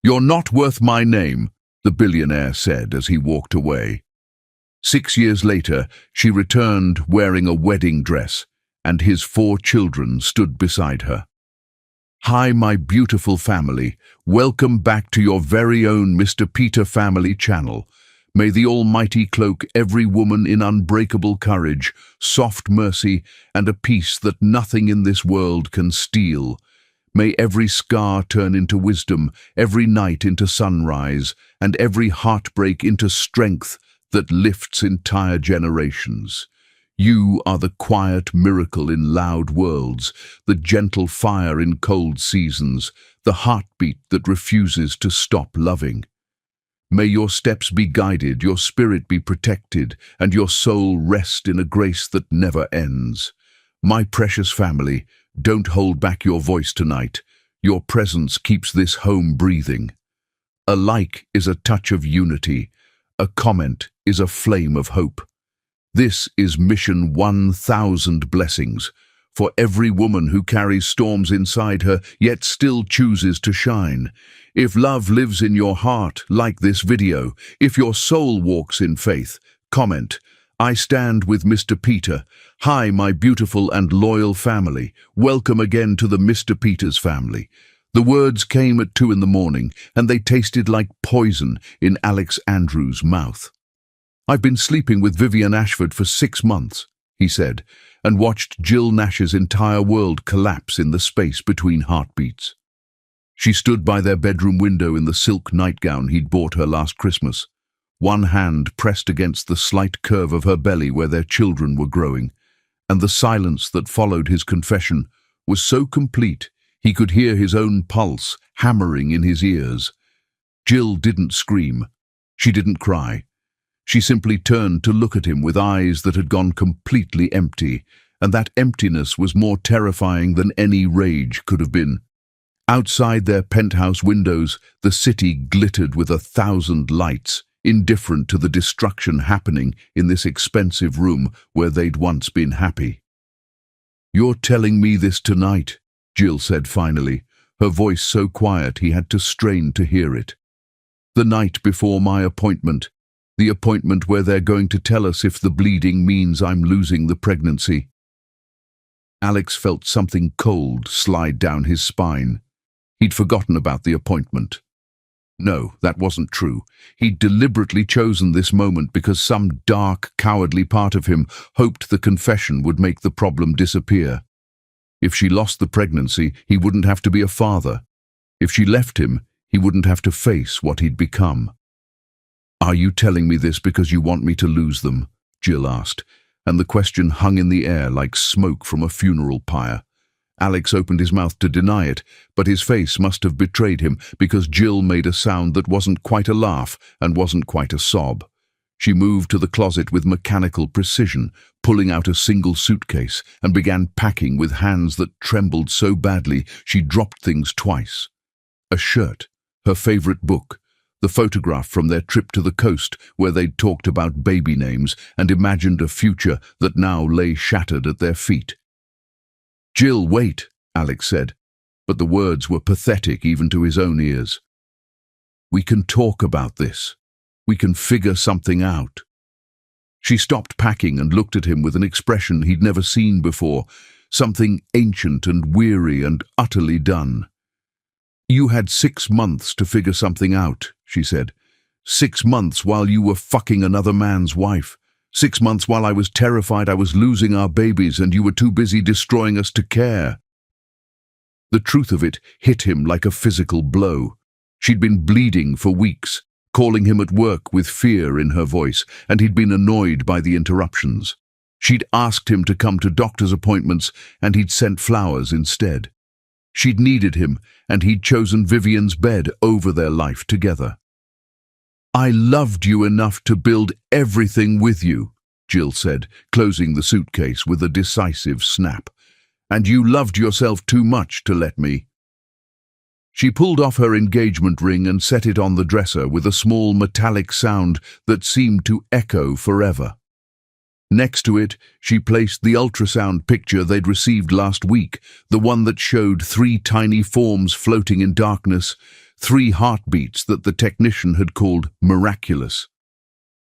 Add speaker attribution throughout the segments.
Speaker 1: "You're not worth my name," the billionaire said as he walked away. 6 years later, she returned wearing a wedding dress, and his 4 children stood beside her. "Hi, my beautiful family. Welcome back to your very own Mr. Peter Family channel. May the Almighty cloak every woman in unbreakable courage, soft mercy, and a peace that nothing in this world can steal. May every scar turn into wisdom, every night into sunrise, and every heartbreak into strength that lifts entire generations. You are the quiet miracle in loud worlds, the gentle fire in cold seasons, the heartbeat that refuses to stop loving. May your steps be guided, your spirit be protected, and your soul rest in a grace that never ends. My precious family, don't hold back your voice tonight. Your presence keeps this home breathing. A like is a touch of unity. A comment is a flame of hope. This is Mission 1000 Blessings, for every woman who carries storms inside her, yet still chooses to shine. If love lives in your heart, like this video. If your soul walks in faith, comment, "I stand with Mr. Peter." Hi, my beautiful and loyal family. Welcome again to the Mr. Peters family. The words came at 2 in the morning, and they tasted like poison in Alex Andrews' mouth. "I've been sleeping with Vivian Ashford for 6 months," he said, and watched Jill Nash's entire world collapse in the space between heartbeats. She stood by their bedroom window in the silk nightgown he'd bought her last Christmas, one hand pressed against the slight curve of her belly where their children were growing, and the silence that followed his confession was so complete he could hear his own pulse hammering in his ears. Jill didn't scream. She didn't cry. She simply turned to look at him with eyes that had gone completely empty, and that emptiness was more terrifying than any rage could have been. Outside their penthouse windows, the city glittered with 1,000 lights, indifferent to the destruction happening in this expensive room where they'd once been happy. "You're telling me this tonight," Jill said finally, her voice so quiet he had to strain to hear it. "The night before my appointment, the appointment where they're going to tell us if the bleeding means I'm losing the pregnancy." Alex felt something cold slide down his spine. He'd forgotten about the appointment. No, that wasn't true. He'd deliberately chosen this moment because some dark, cowardly part of him hoped the confession would make the problem disappear. If she lost the pregnancy, he wouldn't have to be a father. If she left him, he wouldn't have to face what he'd become. "Are you telling me this because you want me to lose them?" Jill asked, and the question hung in the air like smoke from a funeral pyre. Alex opened his mouth to deny it, but his face must have betrayed him because Jill made a sound that wasn't quite a laugh and wasn't quite a sob. She moved to the closet with mechanical precision, pulling out a single suitcase, and began packing with hands that trembled so badly she dropped things twice. A shirt, her favorite book, the photograph from their trip to the coast where they'd talked about baby names and imagined a future that now lay shattered at their feet. "Jill, wait," Alex said, but the words were pathetic even to his own ears. "We can talk about this. We can figure something out." She stopped packing and looked at him with an expression he'd never seen before, something ancient and weary and utterly done. "You had 6 months to figure something out," she said. 6 months while you were fucking another man's wife. 6 months while I was terrified I was losing our babies and you were too busy destroying us to care." The truth of it hit him like a physical blow. She'd been bleeding for weeks, calling him at work with fear in her voice, and he'd been annoyed by the interruptions. She'd asked him to come to doctor's appointments, and he'd sent flowers instead. She'd needed him, and he'd chosen Vivian's bed over their life together. "I loved you enough to build everything with you," Jill said, closing the suitcase with a decisive snap. "And you loved yourself too much to let me." She pulled off her engagement ring and set it on the dresser with a small metallic sound that seemed to echo forever. Next to it, she placed the ultrasound picture they'd received last week, the one that showed 3 tiny forms floating in darkness, 3 heartbeats that the technician had called miraculous.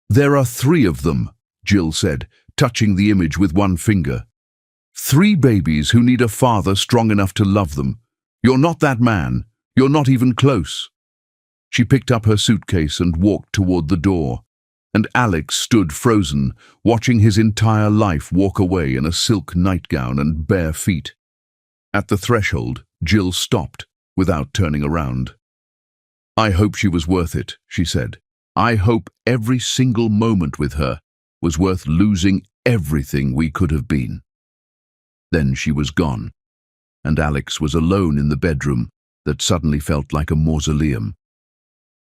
Speaker 1: "There are 3 of them," Jill said, touching the image with one finger. 3 babies who need a father strong enough to love them. You're not that man. You're not even close. She picked up her suitcase and walked toward the door, and Alex stood frozen, watching his entire life walk away in a silk nightgown and bare feet. At the threshold, Jill stopped, without turning around. "I hope she was worth it," she said. "I hope every single moment with her was worth losing everything we could have been." Then she was gone, and Alex was alone in the bedroom that suddenly felt like a mausoleum.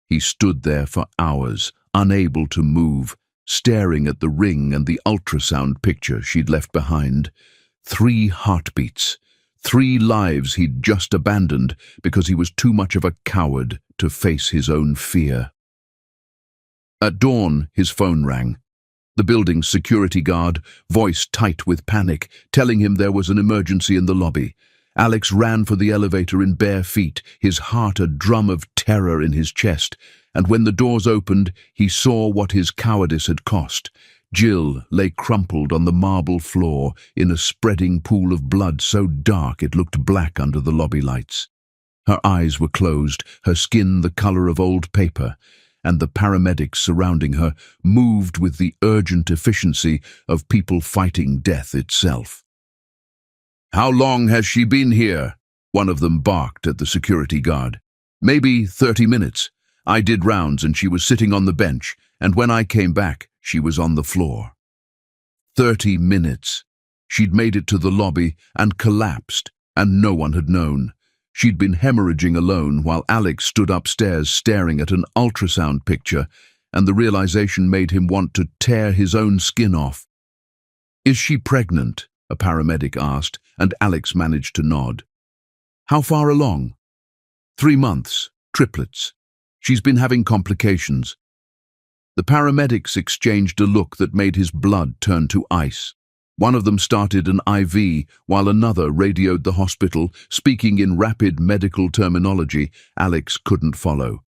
Speaker 1: He stood there for hours, unable to move, staring at the ring and the ultrasound picture she'd left behind. 3 heartbeats, 3 lives he'd just abandoned because he was too much of a coward to face his own fear. At dawn, his phone rang. The building's security guard, voice tight with panic, telling him there was an emergency in the lobby. Alex ran for the elevator in bare feet, his heart a drum of terror in his chest, and when the doors opened, he saw what his cowardice had cost. Jill lay crumpled on the marble floor in a spreading pool of blood so dark it looked black under the lobby lights. Her eyes were closed, her skin the color of old paper, and the paramedics surrounding her moved with the urgent efficiency of people fighting death itself. "How long has she been here?" one of them barked at the security guard. "Maybe 30 minutes. I did rounds and she was sitting on the bench, and when I came back, she was on the floor." 30 minutes. She'd made it to the lobby and collapsed, and no one had known. She'd been hemorrhaging alone while Alex stood upstairs staring at an ultrasound picture, and the realization made him want to tear his own skin off. "Is she pregnant?" a paramedic asked, and Alex managed to nod. "How far along?" 3 months, triplets. She's been having complications." The paramedics exchanged a look that made his blood turn to ice. One of them started an IV, while another radioed the hospital, speaking in rapid medical terminology Alex couldn't follow.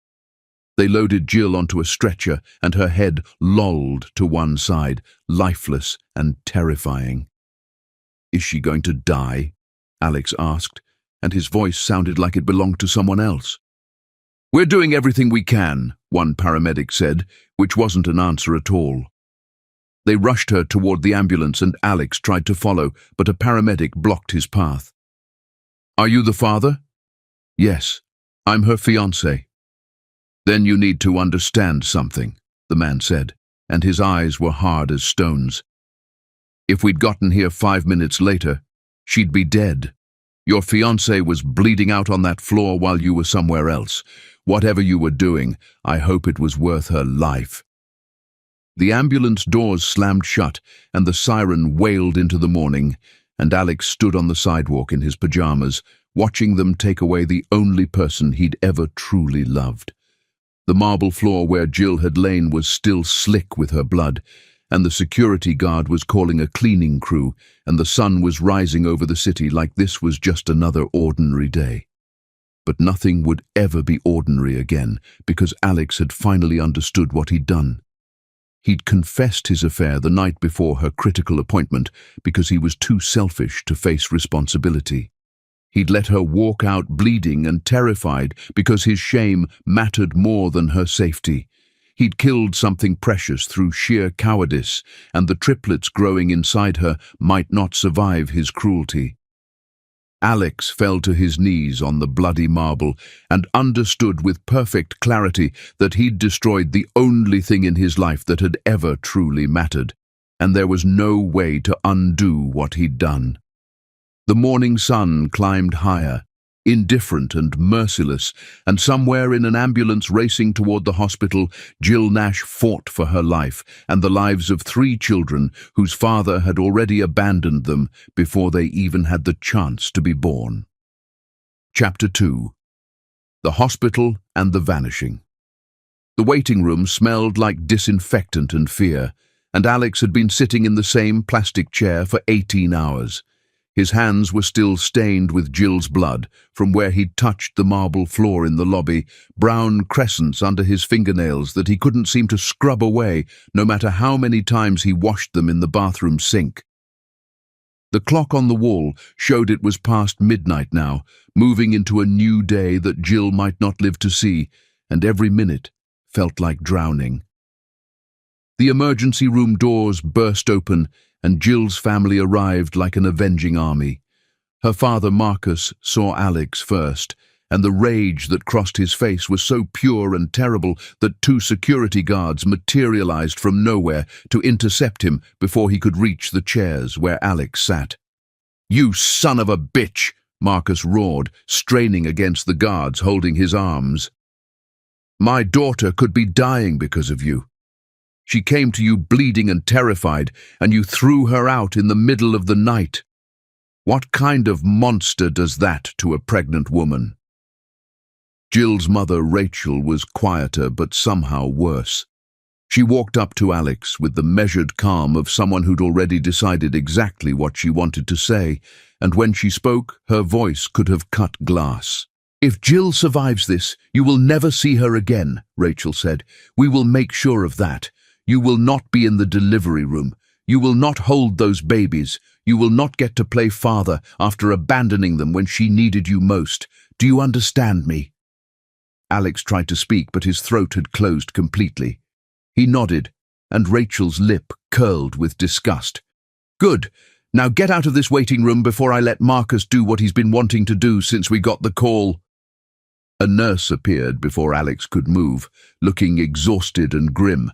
Speaker 1: They loaded Jill onto a stretcher, and her head lolled to one side, lifeless and terrifying. "Is she going to die?" Alex asked, and his voice sounded like it belonged to someone else. "We're doing everything we can," one paramedic said, which wasn't an answer at all. They rushed her toward the ambulance and Alex tried to follow, but a paramedic blocked his path. "Are you the father?" "Yes, I'm her fiancé." "Then you need to understand something," the man said, and his eyes were hard as stones. "If we'd gotten here 5 minutes later, she'd be dead. Your fiancé was bleeding out on that floor while you were somewhere else. Whatever you were doing, I hope it was worth her life." The ambulance doors slammed shut, and the siren wailed into the morning, and Alex stood on the sidewalk in his pajamas, watching them take away the only person he'd ever truly loved. The marble floor where Jill had lain was still slick with her blood, and the security guard was calling a cleaning crew, and the sun was rising over the city like this was just another ordinary day. But nothing would ever be ordinary again, because Alex had finally understood what he'd done. He'd confessed his affair the night before her critical appointment because he was too selfish to face responsibility. He'd let her walk out bleeding and terrified because his shame mattered more than her safety. He'd killed something precious through sheer cowardice, and the triplets growing inside her might not survive his cruelty. Alex fell to his knees on the bloody marble and understood with perfect clarity that he'd destroyed the only thing in his life that had ever truly mattered, and there was no way to undo what he'd done. The morning sun climbed higher, indifferent and merciless, and somewhere in an ambulance racing toward the hospital, Jill Nash fought for her life and the lives of 3 children whose father had already abandoned them before they even had the chance to be born. Chapter 2. The Hospital and the Vanishing. The waiting room smelled like disinfectant and fear, and Alex had been sitting in the same plastic chair for 18 hours. His hands were still stained with Jill's blood from where he'd touched the marble floor in the lobby, brown crescents under his fingernails that he couldn't seem to scrub away no matter how many times he washed them in the bathroom sink. The clock on the wall showed it was past midnight now, moving into a new day that Jill might not live to see, and every minute felt like drowning. The emergency room doors burst open, and Jill's family arrived like an avenging army. Her father Marcus saw Alex first, and the rage that crossed his face was so pure and terrible that 2 security guards materialized from nowhere to intercept him before he could reach the chairs where Alex sat. "You son of a bitch!" Marcus roared, straining against the guards holding his arms. "My daughter could be dying because of you. She came to you bleeding and terrified, and you threw her out in the middle of the night. What kind of monster does that to a pregnant woman?" Jill's mother, Rachel, was quieter but somehow worse. She walked up to Alex with the measured calm of someone who'd already decided exactly what she wanted to say, and when she spoke, her voice could have cut glass. "If Jill survives this, you will never see her again," Rachel said. "We will make sure of that. You will not be in the delivery room. You will not hold those babies. You will not get to play father after abandoning them when she needed you most. Do you understand me?" Alex tried to speak, but his throat had closed completely. He nodded, and Rachel's lip curled with disgust. "Good. Now get out of this waiting room before I let Marcus do what he's been wanting to do since we got the call." A nurse appeared before Alex could move, looking exhausted and grim.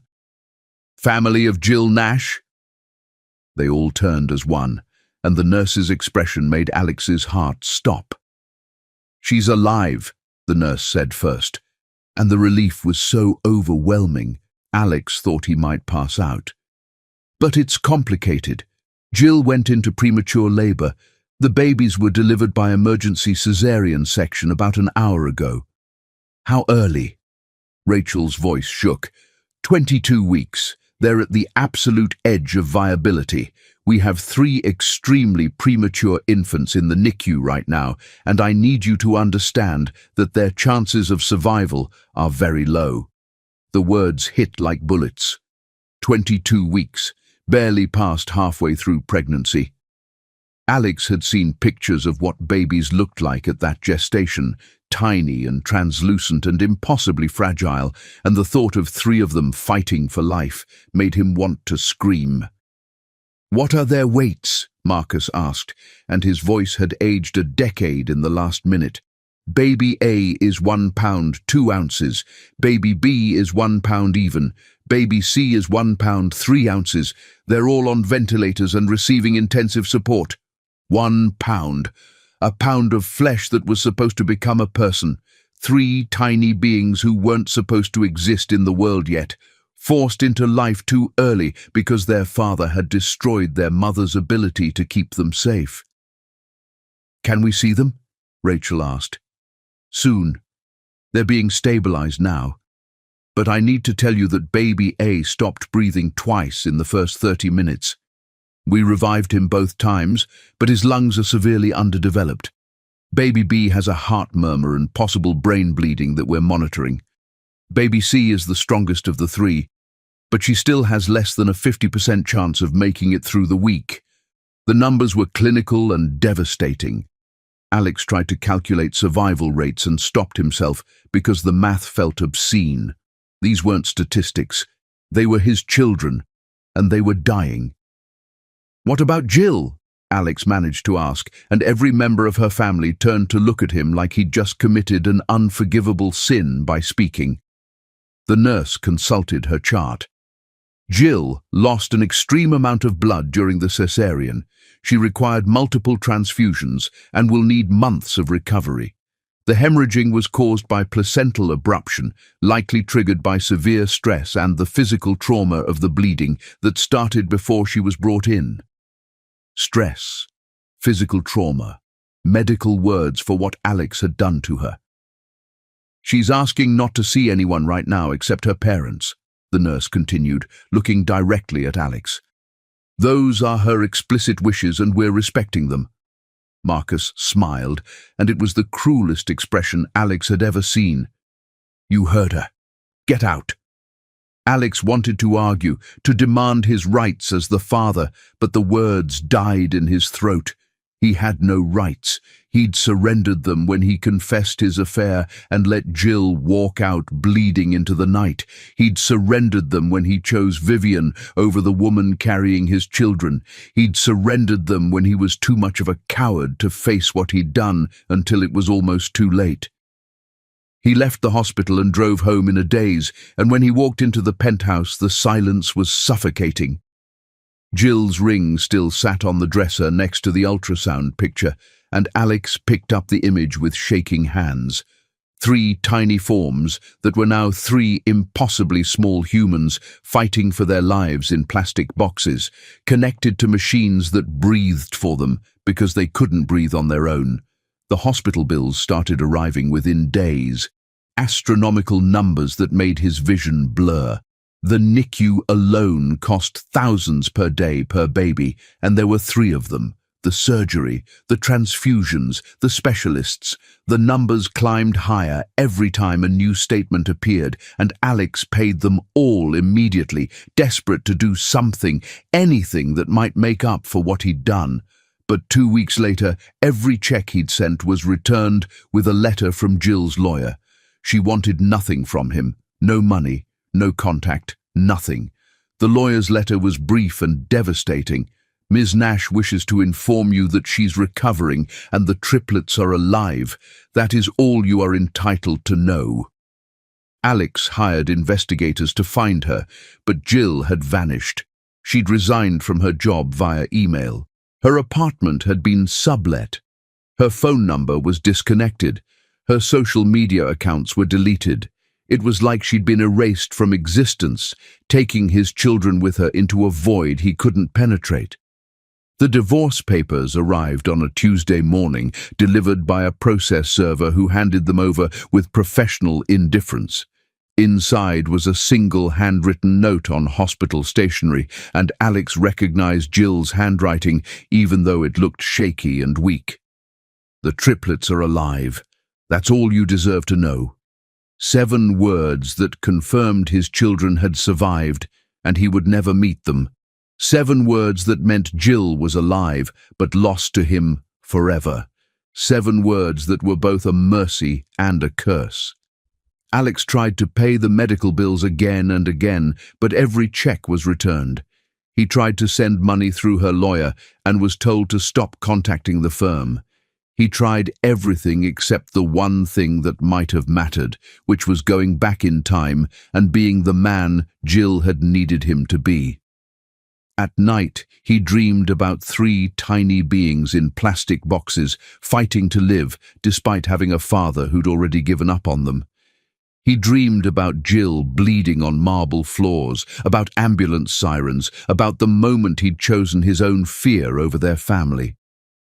Speaker 1: "Family of Jill Nash?" They all turned as one, and the nurse's expression made Alex's heart stop. "She's alive," the nurse said first, and the relief was so overwhelming, Alex thought he might pass out. "But it's complicated. Jill went into premature labor. The babies were delivered by emergency cesarean section about an hour ago." "How early?" Rachel's voice shook. 22 weeks. They're at the absolute edge of viability. We have 3 extremely premature infants in the NICU right now, and I need you to understand that their chances of survival are very low." The words hit like bullets. 22 weeks, barely past halfway through pregnancy. Alex had seen pictures of what babies looked like at that gestation, tiny and translucent and impossibly fragile, and the thought of 3 of them fighting for life made him want to scream. "What are their weights?" Marcus asked, and his voice had aged a decade in the last minute. "Baby A is 1 pound 2 ounces, baby B is 1 pound even, baby C is 1 pound 3 ounces. They're all on ventilators and receiving intensive support. 1 pound. A pound of flesh that was supposed to become a person. 3 tiny beings who weren't supposed to exist in the world yet, forced into life too early because their father had destroyed their mother's ability to keep them safe." "Can we see them?" Rachel asked. "Soon. They're being stabilized now. But I need to tell you that baby A stopped breathing twice in the first 30 minutes. We revived him both times, but his lungs are severely underdeveloped. Baby B has a heart murmur and possible brain bleeding that we're monitoring. Baby C is the strongest of the 3, but she still has less than a 50% chance of making it through the week. The numbers were clinical and devastating." Alex tried to calculate survival rates and stopped himself because the math felt obscene. These weren't statistics. They were his children, and they were dying. "What about Jill?" Alex managed to ask, and every member of her family turned to look at him like he'd just committed an unforgivable sin by speaking. The nurse consulted her chart. "Jill lost an extreme amount of blood during the cesarean. She required multiple transfusions and will need months of recovery. The hemorrhaging was caused by placental abruption, likely triggered by severe stress and the physical trauma of the bleeding that started before she was brought in." Stress, physical trauma, medical words for what Alex had done to her. "She's asking not to see anyone right now except her parents," the nurse continued, looking directly at Alex. "Those are her explicit wishes and we're respecting them. Marcus smiled, and it was the cruelest expression Alex had ever seen. "You heard her. Get out." Alex wanted to argue, to demand his rights as the father, but the words died in his throat. He had no rights. He'd surrendered them when he confessed his affair and let Jill walk out bleeding into the night. He'd surrendered them when he chose Vivian over the woman carrying his children. He'd surrendered them when he was too much of a coward to face what he'd done until it was almost too late. He left the hospital and drove home in a daze, and when he walked into the penthouse, the silence was suffocating. Jill's ring still sat on the dresser next to the ultrasound picture, and Alex picked up the image with shaking hands. 3 tiny forms that were now 3 impossibly small humans fighting for their lives in plastic boxes, connected to machines that breathed for them because they couldn't breathe on their own. The hospital bills started arriving within days, astronomical numbers that made his vision blur. The NICU alone cost thousands per day per baby, and there were 3 of them. The surgery, the transfusions, the specialists. The numbers climbed higher every time a new statement appeared, and Alex paid them all immediately, desperate to do something, anything that might make up for what he'd done. But 2 weeks later, every check he'd sent was returned with a letter from Jill's lawyer. She wanted nothing from him, no money, no contact, nothing. The lawyer's letter was brief and devastating. "Ms. Nash wishes to inform you that she's recovering and the triplets are alive. That is all you are entitled to know." Alex hired investigators to find her, but Jill had vanished. She'd resigned from her job via email. Her apartment had been sublet. Her phone number was disconnected. Her social media accounts were deleted. It was like she'd been erased from existence, taking his children with her into a void he couldn't penetrate. The divorce papers arrived on a Tuesday morning, delivered by a process server who handed them over with professional indifference. Inside was a single handwritten note on hospital stationery, and Alex recognized Jill's handwriting, even though it looked shaky and weak. "The triplets are alive. That's all you deserve to know." 7 words that confirmed his children had survived, and he would never meet them. 7 words that meant Jill was alive, but lost to him forever. 7 words that were both a mercy and a curse. Alex tried to pay the medical bills again and again, but every check was returned. He tried to send money through her lawyer and was told to stop contacting the firm. He tried everything except the one thing that might have mattered, which was going back in time and being the man Jill had needed him to be. At night, he dreamed about 3 tiny beings in plastic boxes, fighting to live, despite having a father who'd already given up on them. He dreamed about Jill bleeding on marble floors, about ambulance sirens, about the moment he'd chosen his own fear over their family.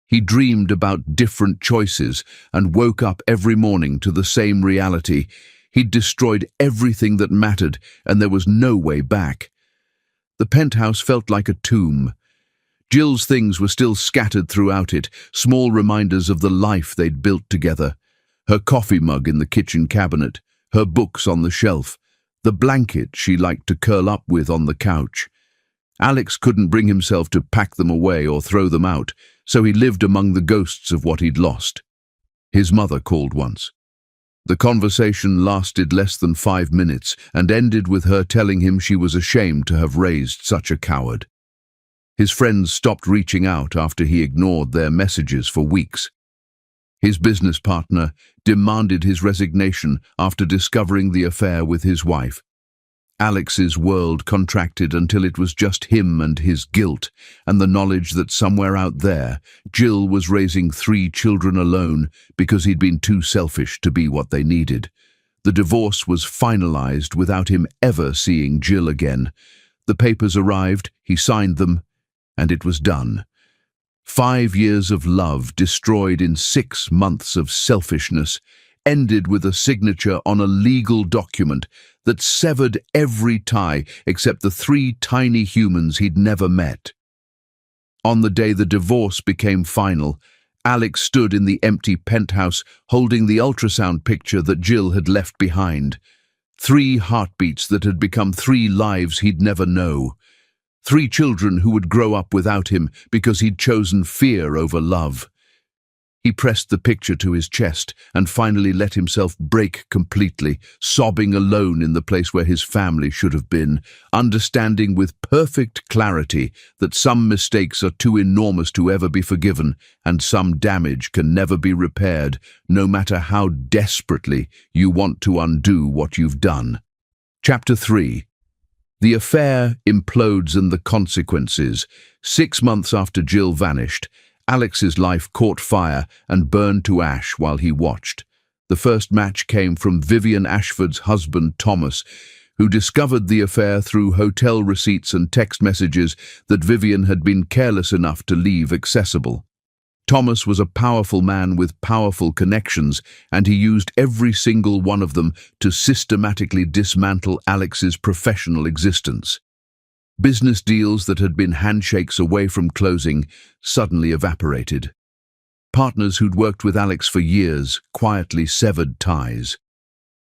Speaker 1: He dreamed about different choices and woke up every morning to the same reality. He'd destroyed everything that mattered, and there was no way back. The penthouse felt like a tomb. Jill's things were still scattered throughout it, small reminders of the life they'd built together. Her coffee mug in the kitchen cabinet, her books on the shelf, the blanket she liked to curl up with on the couch. Alex couldn't bring himself to pack them away or throw them out, so he lived among the ghosts of what he'd lost. His mother called once. The conversation lasted less than 5 minutes and ended with her telling him she was ashamed to have raised such a coward. His friends stopped reaching out after he ignored their messages for weeks. His business partner demanded his resignation after discovering the affair with his wife. Alex's world contracted until it was just him and his guilt, and the knowledge that somewhere out there, Jill was raising 3 children alone because he'd been too selfish to be what they needed. The divorce was finalized without him ever seeing Jill again. The papers arrived, he signed them, and it was done. 5 years of love destroyed in 6 months of selfishness ended with a signature on a legal document that severed every tie except the 3 tiny humans he'd never met. On the day the divorce became final, Alex stood in the empty penthouse holding the ultrasound picture that Jill had left behind. 3 heartbeats that had become 3 lives he'd never know. 3 children who would grow up without him because he'd chosen fear over love. He pressed the picture to his chest and finally let himself break completely, sobbing alone in the place where his family should have been, understanding with perfect clarity that some mistakes are too enormous to ever be forgiven and some damage can never be repaired, no matter how desperately you want to undo what you've done. Chapter 3. The affair implodes and the consequences. 6 months after Jill vanished, Alex's life caught fire and burned to ash while he watched. The first match came from Vivian Ashford's husband, Thomas, who discovered the affair through hotel receipts and text messages that Vivian had been careless enough to leave accessible. Thomas was a powerful man with powerful connections, and he used every single one of them to systematically dismantle Alex's professional existence. Business deals that had been handshakes away from closing suddenly evaporated. Partners who'd worked with Alex for years quietly severed ties.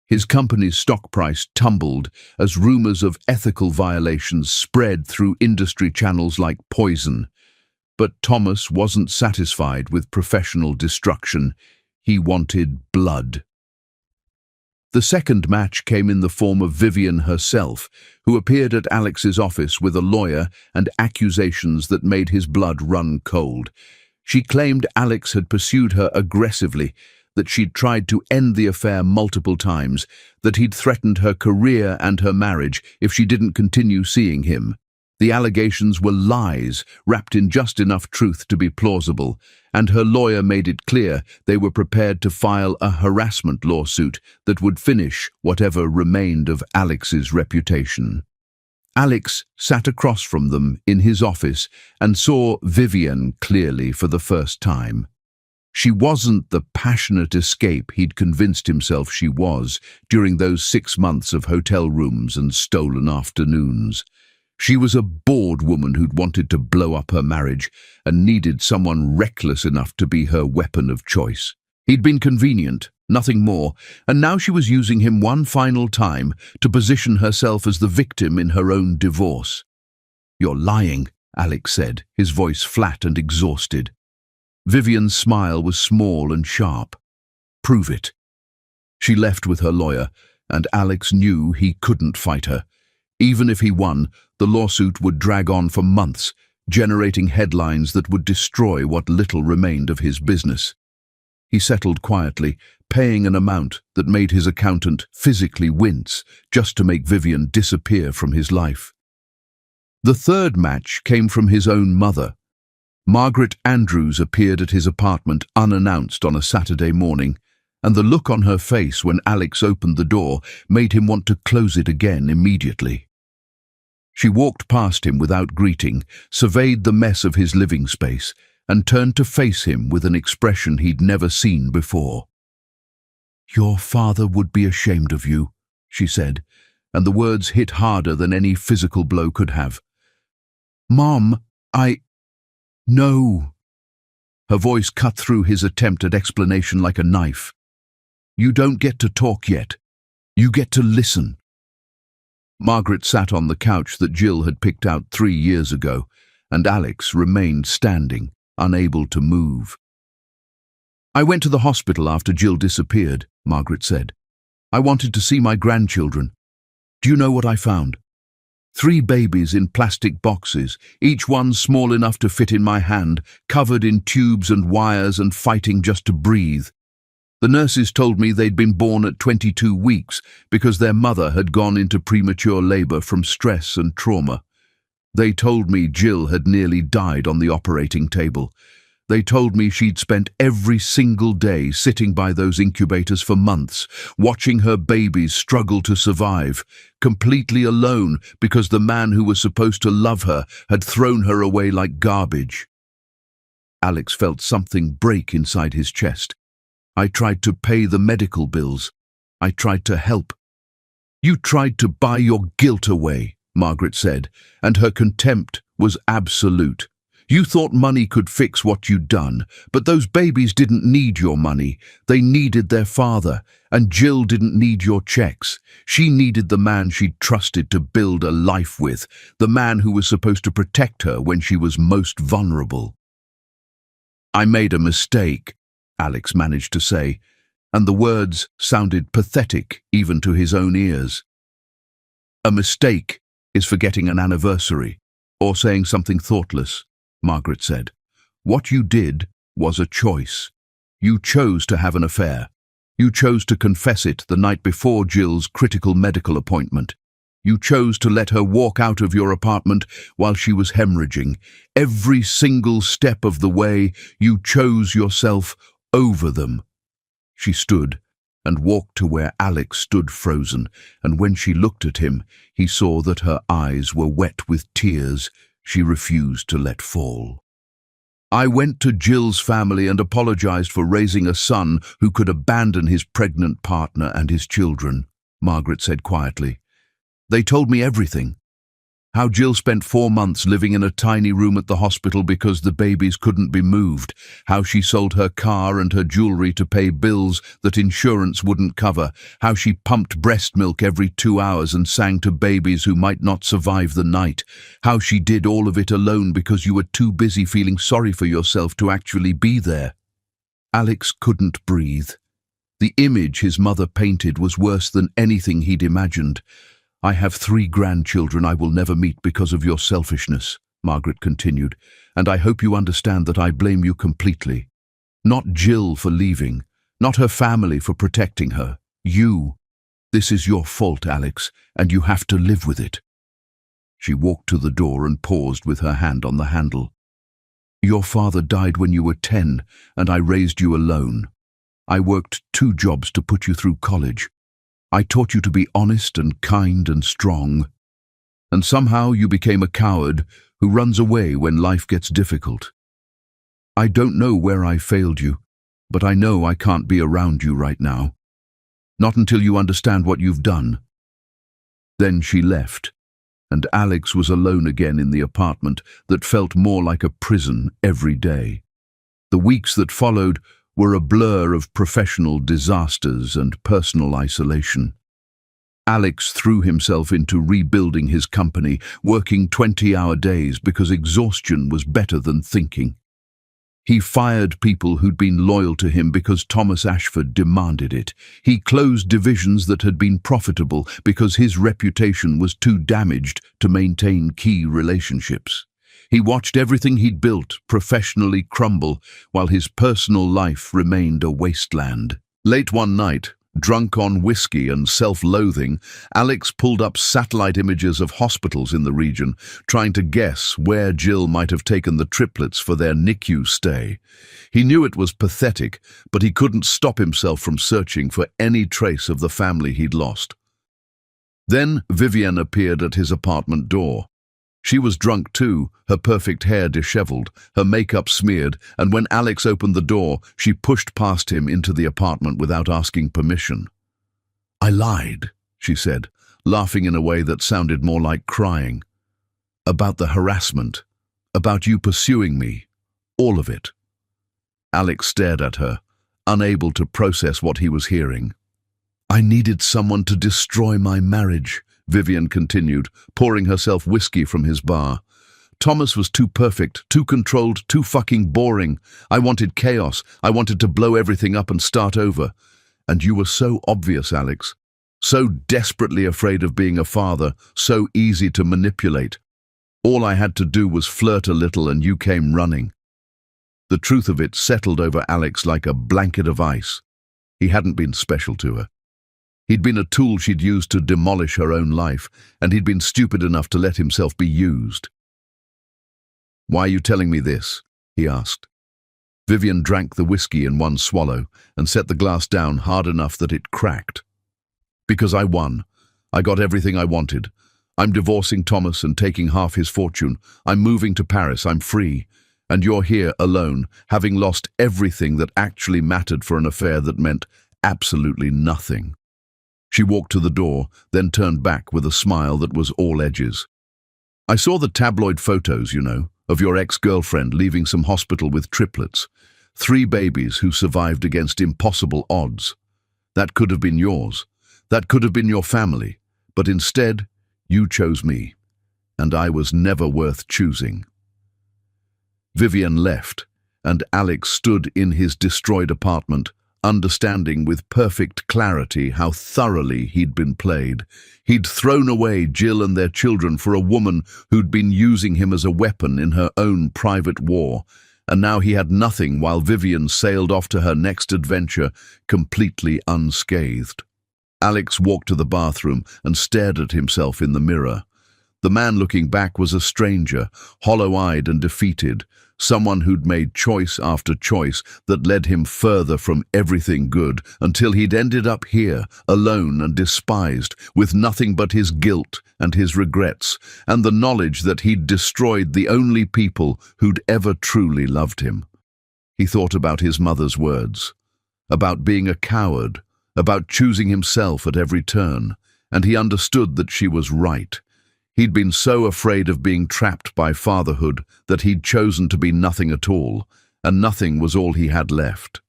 Speaker 1: His company's stock price tumbled as rumors of ethical violations spread through industry channels like poison. But Thomas wasn't satisfied with professional destruction. He wanted blood. The second match came in the form of Vivian herself, who appeared at Alex's office with a lawyer and accusations that made his blood run cold. She claimed Alex had pursued her aggressively, that she'd tried to end the affair multiple times, that he'd threatened her career and her marriage if she didn't continue seeing him. The allegations were lies, wrapped in just enough truth to be plausible, and her lawyer made it clear they were prepared to file a harassment lawsuit that would finish whatever remained of Alex's reputation. Alex sat across from them in his office and saw Vivian clearly for the first time. She wasn't the passionate escape he'd convinced himself she was during those 6 months of hotel rooms and stolen afternoons. She was a bored woman who'd wanted to blow up her marriage and needed someone reckless enough to be her weapon of choice. He'd been convenient, nothing more, and now she was using him one final time to position herself as the victim in her own divorce. "You're lying," Alex said, his voice flat and exhausted. Vivian's smile was small and sharp. "Prove it." She left with her lawyer, and Alex knew he couldn't fight her. Even if he won, the lawsuit would drag on for months, generating headlines that would destroy what little remained of his business. He settled quietly, paying an amount that made his accountant physically wince just to make Vivian disappear from his life. The third match came from his own mother. Margaret Andrews appeared at his apartment unannounced on a Saturday morning, and the look on her face when Alex opened the door made him want to close it again immediately. She walked past him without greeting, surveyed the mess of his living space, and turned to face him with an expression he'd never seen before. "Your father would be ashamed of you," she said, and the words hit harder than any physical blow could have. "Mom, No." Her voice cut through his attempt at explanation like a knife. "You don't get to talk yet. You get to listen." Margaret sat on the couch that Jill had picked out 3 years ago, and Alex remained standing, unable to move. "I went to the hospital after Jill disappeared," Margaret said. "I wanted to see my grandchildren. Do you know what I found? 3 babies in plastic boxes, each one small enough to fit in my hand, covered in tubes and wires and fighting just to breathe. The nurses told me they'd been born at 22 weeks because their mother had gone into premature labor from stress and trauma. They told me Jill had nearly died on the operating table. They told me she'd spent every single day sitting by those incubators for months, watching her babies struggle to survive, completely alone because the man who was supposed to love her had thrown her away like garbage." Alex felt something break inside his chest. "I tried to pay the medical bills. I tried to help." "You tried to buy your guilt away," Margaret said, and her contempt was absolute. You thought money could fix what you'd done, but those babies didn't need your money. They needed their father, and Jill didn't need your checks. She needed the man she'd trusted to build a life with, the man who was supposed to protect her when she was most vulnerable. I made a mistake, Alex managed to say, and the words sounded pathetic even to his own ears. A mistake is forgetting an anniversary or saying something thoughtless, Margaret said. What you did was a choice. You chose to have an affair. You chose to confess it the night before Jill's critical medical appointment. You chose to let her walk out of your apartment while she was hemorrhaging. Every single step of the way, you chose yourself over them. She stood and walked to where Alex stood frozen, and when she looked at him, he saw that her eyes were wet with tears she refused to let fall. I went to Jill's family and apologized for raising a son who could abandon his pregnant partner and his children, Margaret said quietly. They told me everything. How Jill spent 4 months living in a tiny room at the hospital because the babies couldn't be moved. How she sold her car and her jewelry to pay bills that insurance wouldn't cover. How she pumped breast milk every 2 hours and sang to babies who might not survive the night. How she did all of it alone because you were too busy feeling sorry for yourself to actually be there. Alex couldn't breathe. The image his mother painted was worse than anything he'd imagined. I have 3 grandchildren I will never meet because of your selfishness, Margaret continued, and I hope you understand that I blame you completely. Not Jill for leaving, not her family for protecting her. You. This is your fault, Alex, and you have to live with it. She walked to the door and paused with her hand on the handle. Your father died when you were 10, and I raised you alone. I worked 2 jobs to put you through college. I taught you to be honest and kind and strong. And somehow you became a coward who runs away when life gets difficult. I don't know where I failed you, but I know I can't be around you right now. Not until you understand what you've done. Then she left, and Alex was alone again in the apartment that felt more like a prison every day. The weeks that followed were a blur of professional disasters and personal isolation. Alex threw himself into rebuilding his company, working 20-hour days because exhaustion was better than thinking. He fired people who'd been loyal to him because Thomas Ashford demanded it. He closed divisions that had been profitable because his reputation was too damaged to maintain key relationships. He watched everything he'd built professionally crumble while his personal life remained a wasteland. Late one night, drunk on whiskey and self-loathing, Alex pulled up satellite images of hospitals in the region, trying to guess where Jill might have taken the triplets for their NICU stay. He knew it was pathetic, but he couldn't stop himself from searching for any trace of the family he'd lost. Then Vivienne appeared at his apartment door. She was drunk too, her perfect hair disheveled, her makeup smeared, and when Alex opened the door, she pushed past him into the apartment without asking permission. I lied, she said, laughing in a way that sounded more like crying. About the harassment, about you pursuing me, all of it. Alex stared at her, unable to process what he was hearing. I needed someone to destroy my marriage, Vivienne continued, pouring herself whiskey from his bar. Thomas was too perfect, too controlled, too fucking boring. I wanted chaos. I wanted to blow everything up and start over. And you were so obvious, Alex. So desperately afraid of being a father, so easy to manipulate. All I had to do was flirt a little and you came running. The truth of it settled over Alex like a blanket of ice. He hadn't been special to her. He'd been a tool she'd used to demolish her own life, and he'd been stupid enough to let himself be used. Why are you telling me this? He asked. Vivienne drank the whiskey in one swallow and set the glass down hard enough that it cracked. Because I won. I got everything I wanted. I'm divorcing Thomas and taking half his fortune. I'm moving to Paris. I'm free. And you're here alone, having lost everything that actually mattered for an affair that meant absolutely nothing. She walked to the door, then turned back with a smile that was all edges. I saw the tabloid photos, you know. of your ex-girlfriend leaving some hospital with triplets. 3 babies who survived against impossible odds. That could have been yours. That could have been your family. But instead, you chose me. And I was never worth choosing." Vivian left, and Alex stood in his destroyed apartment, understanding with perfect clarity how thoroughly he'd been played. He'd thrown away Jill and their children for a woman who'd been using him as a weapon in her own private war, and now he had nothing while Vivian sailed off to her next adventure, completely unscathed. Alex walked to the bathroom and stared at himself in the mirror. The man looking back was a stranger, hollow-eyed and defeated, someone who'd made choice after choice that led him further from everything good until he'd ended up here, alone and despised, with nothing but his guilt and his regrets, and the knowledge that he'd destroyed the only people who'd ever truly loved him. He thought about his mother's words, about being a coward, about choosing himself at every turn, and he understood that she was right. He'd been so afraid of being trapped by fatherhood that he'd chosen to be nothing at all, and nothing was all he had left.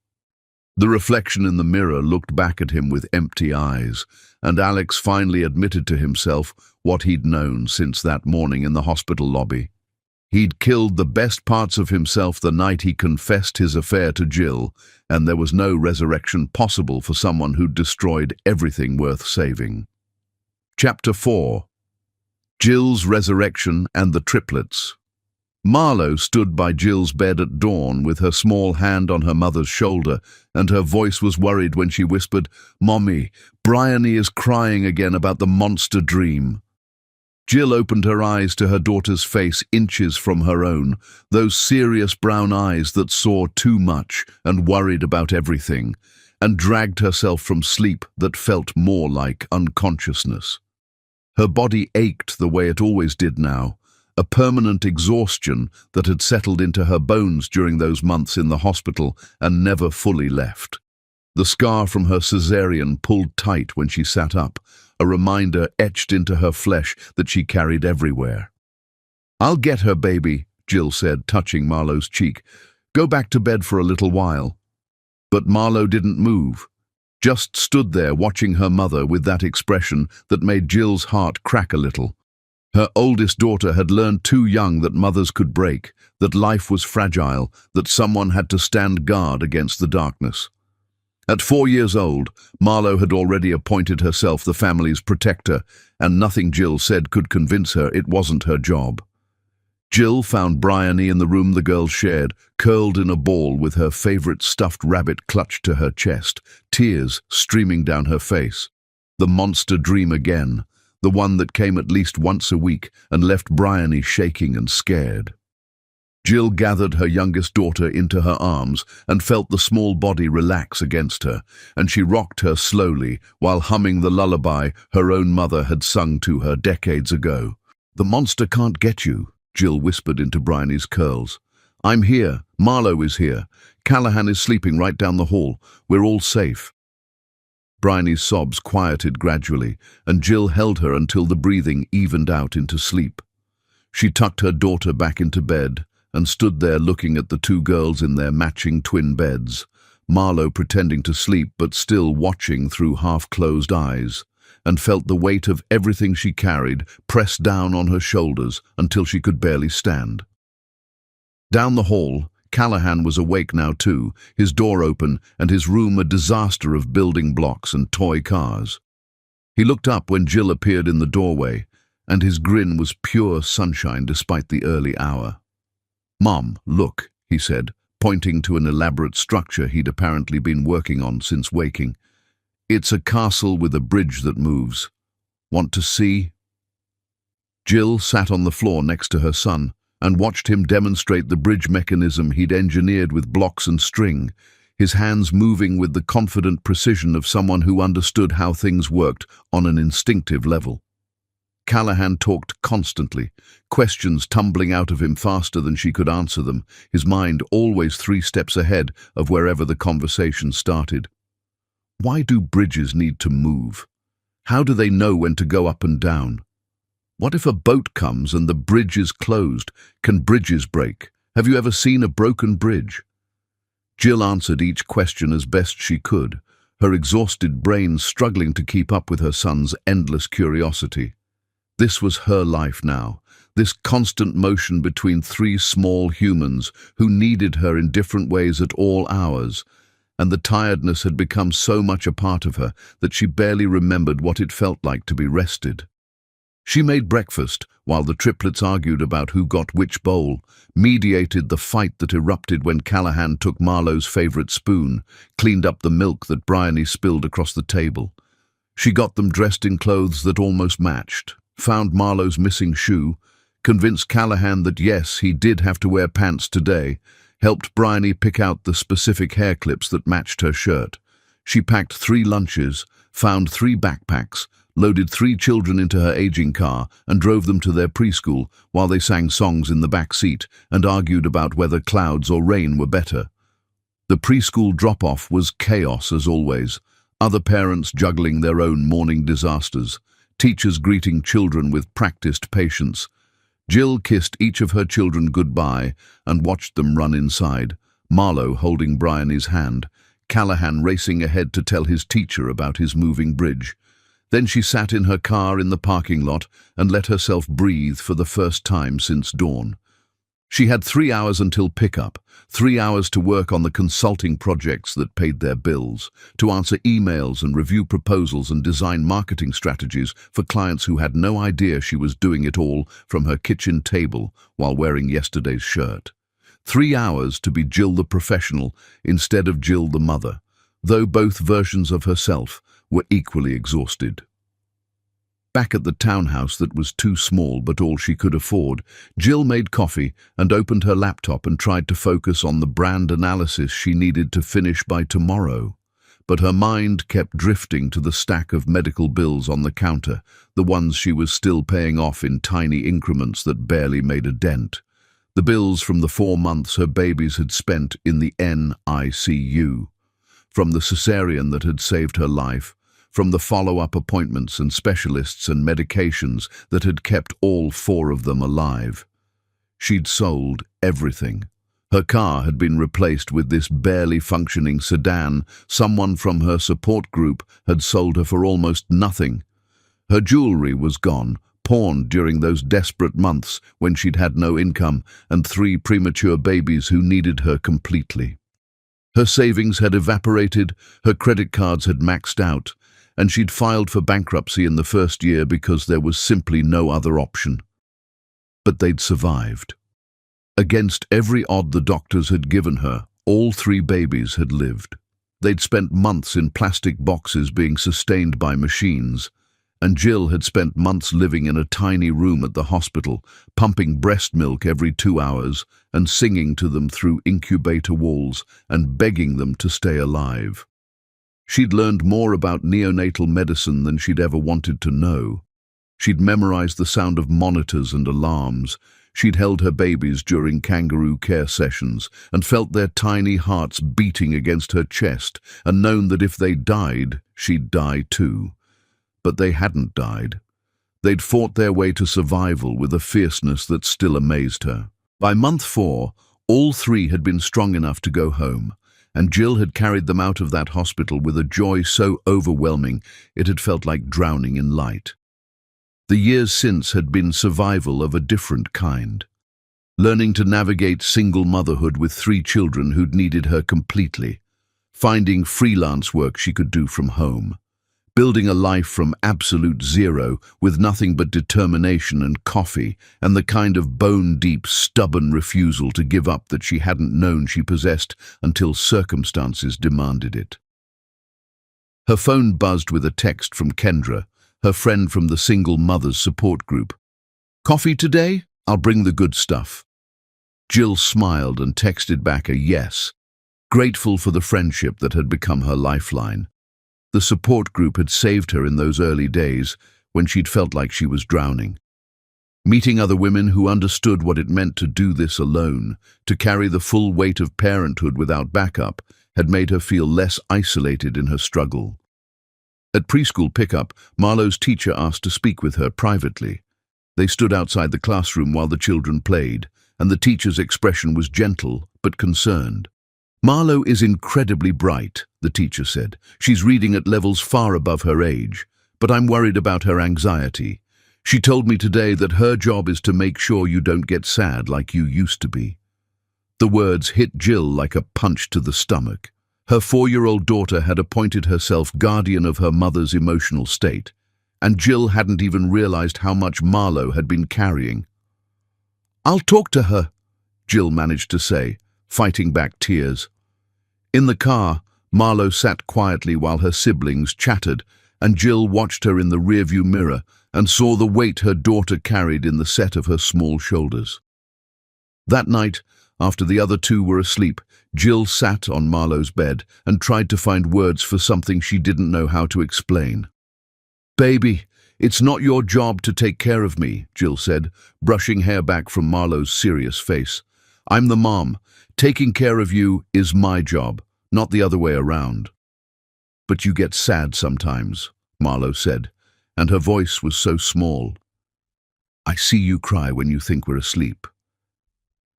Speaker 1: The reflection in the mirror looked back at him with empty eyes, and Alex finally admitted to himself what he'd known since that morning in the hospital lobby. He'd killed the best parts of himself the night he confessed his affair to Jill, and there was no resurrection possible for someone who'd destroyed everything worth saving. Chapter 4. Jill's Resurrection and the Triplets. Marlo stood by Jill's bed at dawn with her small hand on her mother's shoulder, and her voice was worried when she whispered, "Mommy, Bryony is crying again about the monster dream." Jill opened her eyes to her daughter's face inches from her own, those serious brown eyes that saw too much and worried about everything, and dragged herself from sleep that felt more like unconsciousness. Her body ached the way it always did now, a permanent exhaustion that had settled into her bones during those months in the hospital and never fully left. The scar from her cesarean pulled tight when she sat up, a reminder etched into her flesh that she carried everywhere. "I'll get her, baby," Jill said, touching Marlo's cheek. "Go back to bed for a little while." But Marlo didn't move, just stood there watching her mother with that expression that made Jill's heart crack a little. Her oldest daughter had learned too young that mothers could break, that life was fragile, that someone had to stand guard against the darkness. At 4 years old, Marlo had already appointed herself the family's protector, and nothing Jill said could convince her it wasn't her job. Jill found Bryony in the room the girls shared, curled in a ball with her favorite stuffed rabbit clutched to her chest, tears streaming down her face. The monster dream again, the one that came at least once a week and left Bryony shaking and scared. Jill gathered her youngest daughter into her arms and felt the small body relax against her, and she rocked her slowly while humming the lullaby her own mother had sung to her decades ago. "The monster can't get you," Jill whispered into Bryony's curls. "I'm here. Marlo is here. Callahan is sleeping right down the hall. We're all safe." Bryony's sobs quieted gradually, and Jill held her until the breathing evened out into sleep. She tucked her daughter back into bed and stood there looking at the 2 girls in their matching twin beds, Marlo pretending to sleep but still watching through half-closed eyes, and felt the weight of everything she carried pressed down on her shoulders until she could barely stand. Down the hall, Callahan was awake now too, his door open and his room a disaster of building blocks and toy cars. He looked up when Jill appeared in the doorway, and his grin was pure sunshine despite the early hour. "Mom, look," he said, pointing to an elaborate structure he'd apparently been working on since waking. "It's a castle with a bridge that moves. Want to see?" Jill sat on the floor next to her son and watched him demonstrate the bridge mechanism he'd engineered with blocks and string, his hands moving with the confident precision of someone who understood how things worked on an instinctive level. Callahan talked constantly, questions tumbling out of him faster than she could answer them, his mind always 3 steps ahead of wherever the conversation started. Why do bridges need to move? How do they know when to go up and down? What if a boat comes and the bridge is closed? Can bridges break? Have you ever seen a broken bridge? Jill answered each question as best she could, her exhausted brain struggling to keep up with her son's endless curiosity. This was her life now, this constant motion between three small humans who needed her in different ways at all hours, and the tiredness had become so much a part of her that she barely remembered what it felt like to be rested. She made breakfast while the triplets argued about who got which bowl, mediated the fight that erupted when Callahan took Marlowe's favorite spoon, cleaned up the milk that Bryony spilled across the table. She got them dressed in clothes that almost matched, found Marlowe's missing shoe, convinced Callahan that yes, he did have to wear pants today, helped Bryony pick out the specific hair clips that matched her shirt. She packed 3 lunches, found 3 backpacks, loaded 3 children into her aging car and drove them to their preschool while they sang songs in the back seat and argued about whether clouds or rain were better. The preschool drop-off was chaos as always, other parents juggling their own morning disasters, teachers greeting children with practiced patience. Jill kissed each of her children goodbye and watched them run inside, Marlowe holding Bryony's hand, Callahan racing ahead to tell his teacher about his moving bridge. Then she sat in her car in the parking lot and let herself breathe for the first time since dawn. She had 3 hours until pickup, 3 hours to work on the consulting projects that paid their bills, to answer emails and review proposals and design marketing strategies for clients who had no idea she was doing it all from her kitchen table while wearing yesterday's shirt. 3 hours to be Jill the professional instead of Jill the mother, though both versions of herself were equally exhausted. Back at the townhouse that was too small but all she could afford, Jill made coffee and opened her laptop and tried to focus on the brand analysis she needed to finish by tomorrow. But her mind kept drifting to the stack of medical bills on the counter, the ones she was still paying off in tiny increments that barely made a dent. The bills from the 4 months her babies had spent in the NICU, from the cesarean that had saved her life, from the follow-up appointments and specialists and medications that had kept all 4 of them alive. She'd sold everything. Her car had been replaced with this barely functioning sedan someone from her support group had sold her for almost nothing. Her jewelry was gone, pawned during those desperate months when she'd had no income and 3 premature babies who needed her completely. Her savings had evaporated, her credit cards had maxed out, and she'd filed for bankruptcy in the first year because there was simply no other option. But they'd survived. Against every odd the doctors had given her, all 3 babies had lived. They'd spent months in plastic boxes being sustained by machines, and Jill had spent months living in a tiny room at the hospital, pumping breast milk every 2 hours and singing to them through incubator walls and begging them to stay alive. She'd learned more about neonatal medicine than she'd ever wanted to know. She'd memorized the sound of monitors and alarms. She'd held her babies during kangaroo care sessions and felt their tiny hearts beating against her chest and known that if they died, she'd die too. But they hadn't died. They'd fought their way to survival with a fierceness that still amazed her. By month 4, all 3 had been strong enough to go home, and Jill had carried them out of that hospital with a joy so overwhelming it had felt like drowning in light. The years since had been survival of a different kind. Learning to navigate single motherhood with 3 children who'd needed her completely, finding freelance work she could do from home, building a life from absolute zero with nothing but determination and coffee and the kind of bone-deep, stubborn refusal to give up that she hadn't known she possessed until circumstances demanded it. Her phone buzzed with a text from Kendra, her friend from the single mothers support group. "Coffee today? I'll bring the good stuff." Jill smiled and texted back a yes, grateful for the friendship that had become her lifeline. The support group had saved her in those early days when she'd felt like she was drowning. Meeting other women who understood what it meant to do this alone, to carry the full weight of parenthood without backup, had made her feel less isolated in her struggle. At preschool pickup, Marlowe's teacher asked to speak with her privately. They stood outside the classroom while the children played, and the teacher's expression was gentle but concerned. "Marlo is incredibly bright," the teacher said. "She's reading at levels far above her age, but I'm worried about her anxiety. She told me today that her job is to make sure you don't get sad like you used to be." The words hit Jill like a punch to the stomach. Her 4-year-old daughter had appointed herself guardian of her mother's emotional state, and Jill hadn't even realized how much Marlo had been carrying. "I'll talk to her," Jill managed to say, fighting back tears. In the car, Marlo sat quietly while her siblings chattered, and Jill watched her in the rearview mirror and saw the weight her daughter carried in the set of her small shoulders. That night, after the other two were asleep, Jill sat on Marlo's bed and tried to find words for something she didn't know how to explain. "Baby, it's not your job to take care of me," Jill said, brushing hair back from Marlo's serious face. "I'm the mom. Taking care of you is my job, not the other way around." "But you get sad sometimes," Marlo said, and her voice was so small. "I see you cry when you think we're asleep.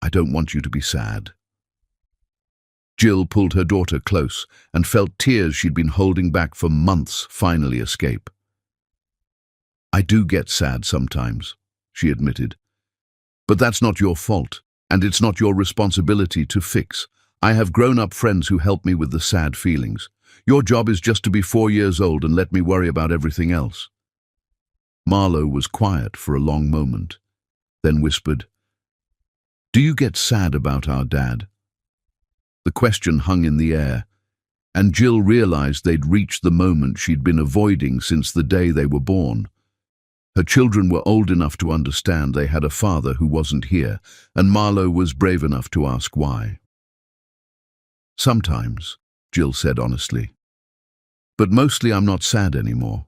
Speaker 1: I don't want you to be sad." Jill pulled her daughter close and felt tears she'd been holding back for months finally escape. "I do get sad sometimes," she admitted. "But that's not your fault, and it's not your responsibility to fix. I have grown-up friends who help me with the sad feelings. Your job is just to be 4 years old and let me worry about everything else." Marlo was quiet for a long moment, then whispered, "Do you get sad about our dad?" The question hung in the air, and Jill realized they'd reached the moment she'd been avoiding since the day they were born. Her children were old enough to understand they had a father who wasn't here, and Marlo was brave enough to ask why. "Sometimes," Jill said honestly. "But mostly I'm not sad anymore.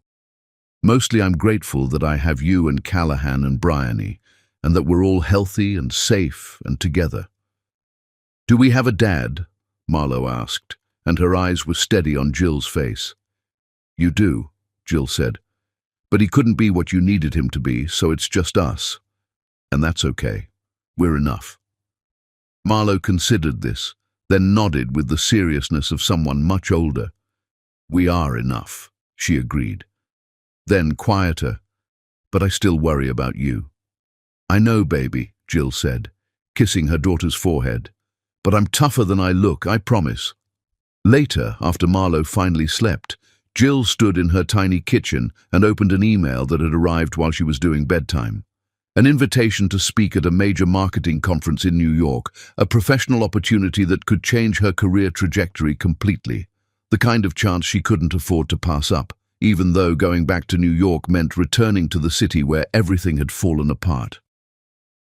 Speaker 1: Mostly I'm grateful that I have you and Callahan and Bryony, and that we're all healthy and safe and together." "Do we have a dad?" Marlo asked, and her eyes were steady on Jill's face. "You do," Jill said. "But he couldn't be what you needed him to be, so it's just us. And that's okay. We're enough." Marlo considered this, then nodded with the seriousness of someone much older. "We are enough," she agreed. Then, quieter, "But I still worry about you." "I know, baby," Jill said, kissing her daughter's forehead. "But I'm tougher than I look, I promise." Later, after Marlo finally slept, Jill stood in her tiny kitchen and opened an email that had arrived while she was doing bedtime. An invitation to speak at a major marketing conference in New York, a professional opportunity that could change her career trajectory completely. The kind of chance she couldn't afford to pass up, even though going back to New York meant returning to the city where everything had fallen apart.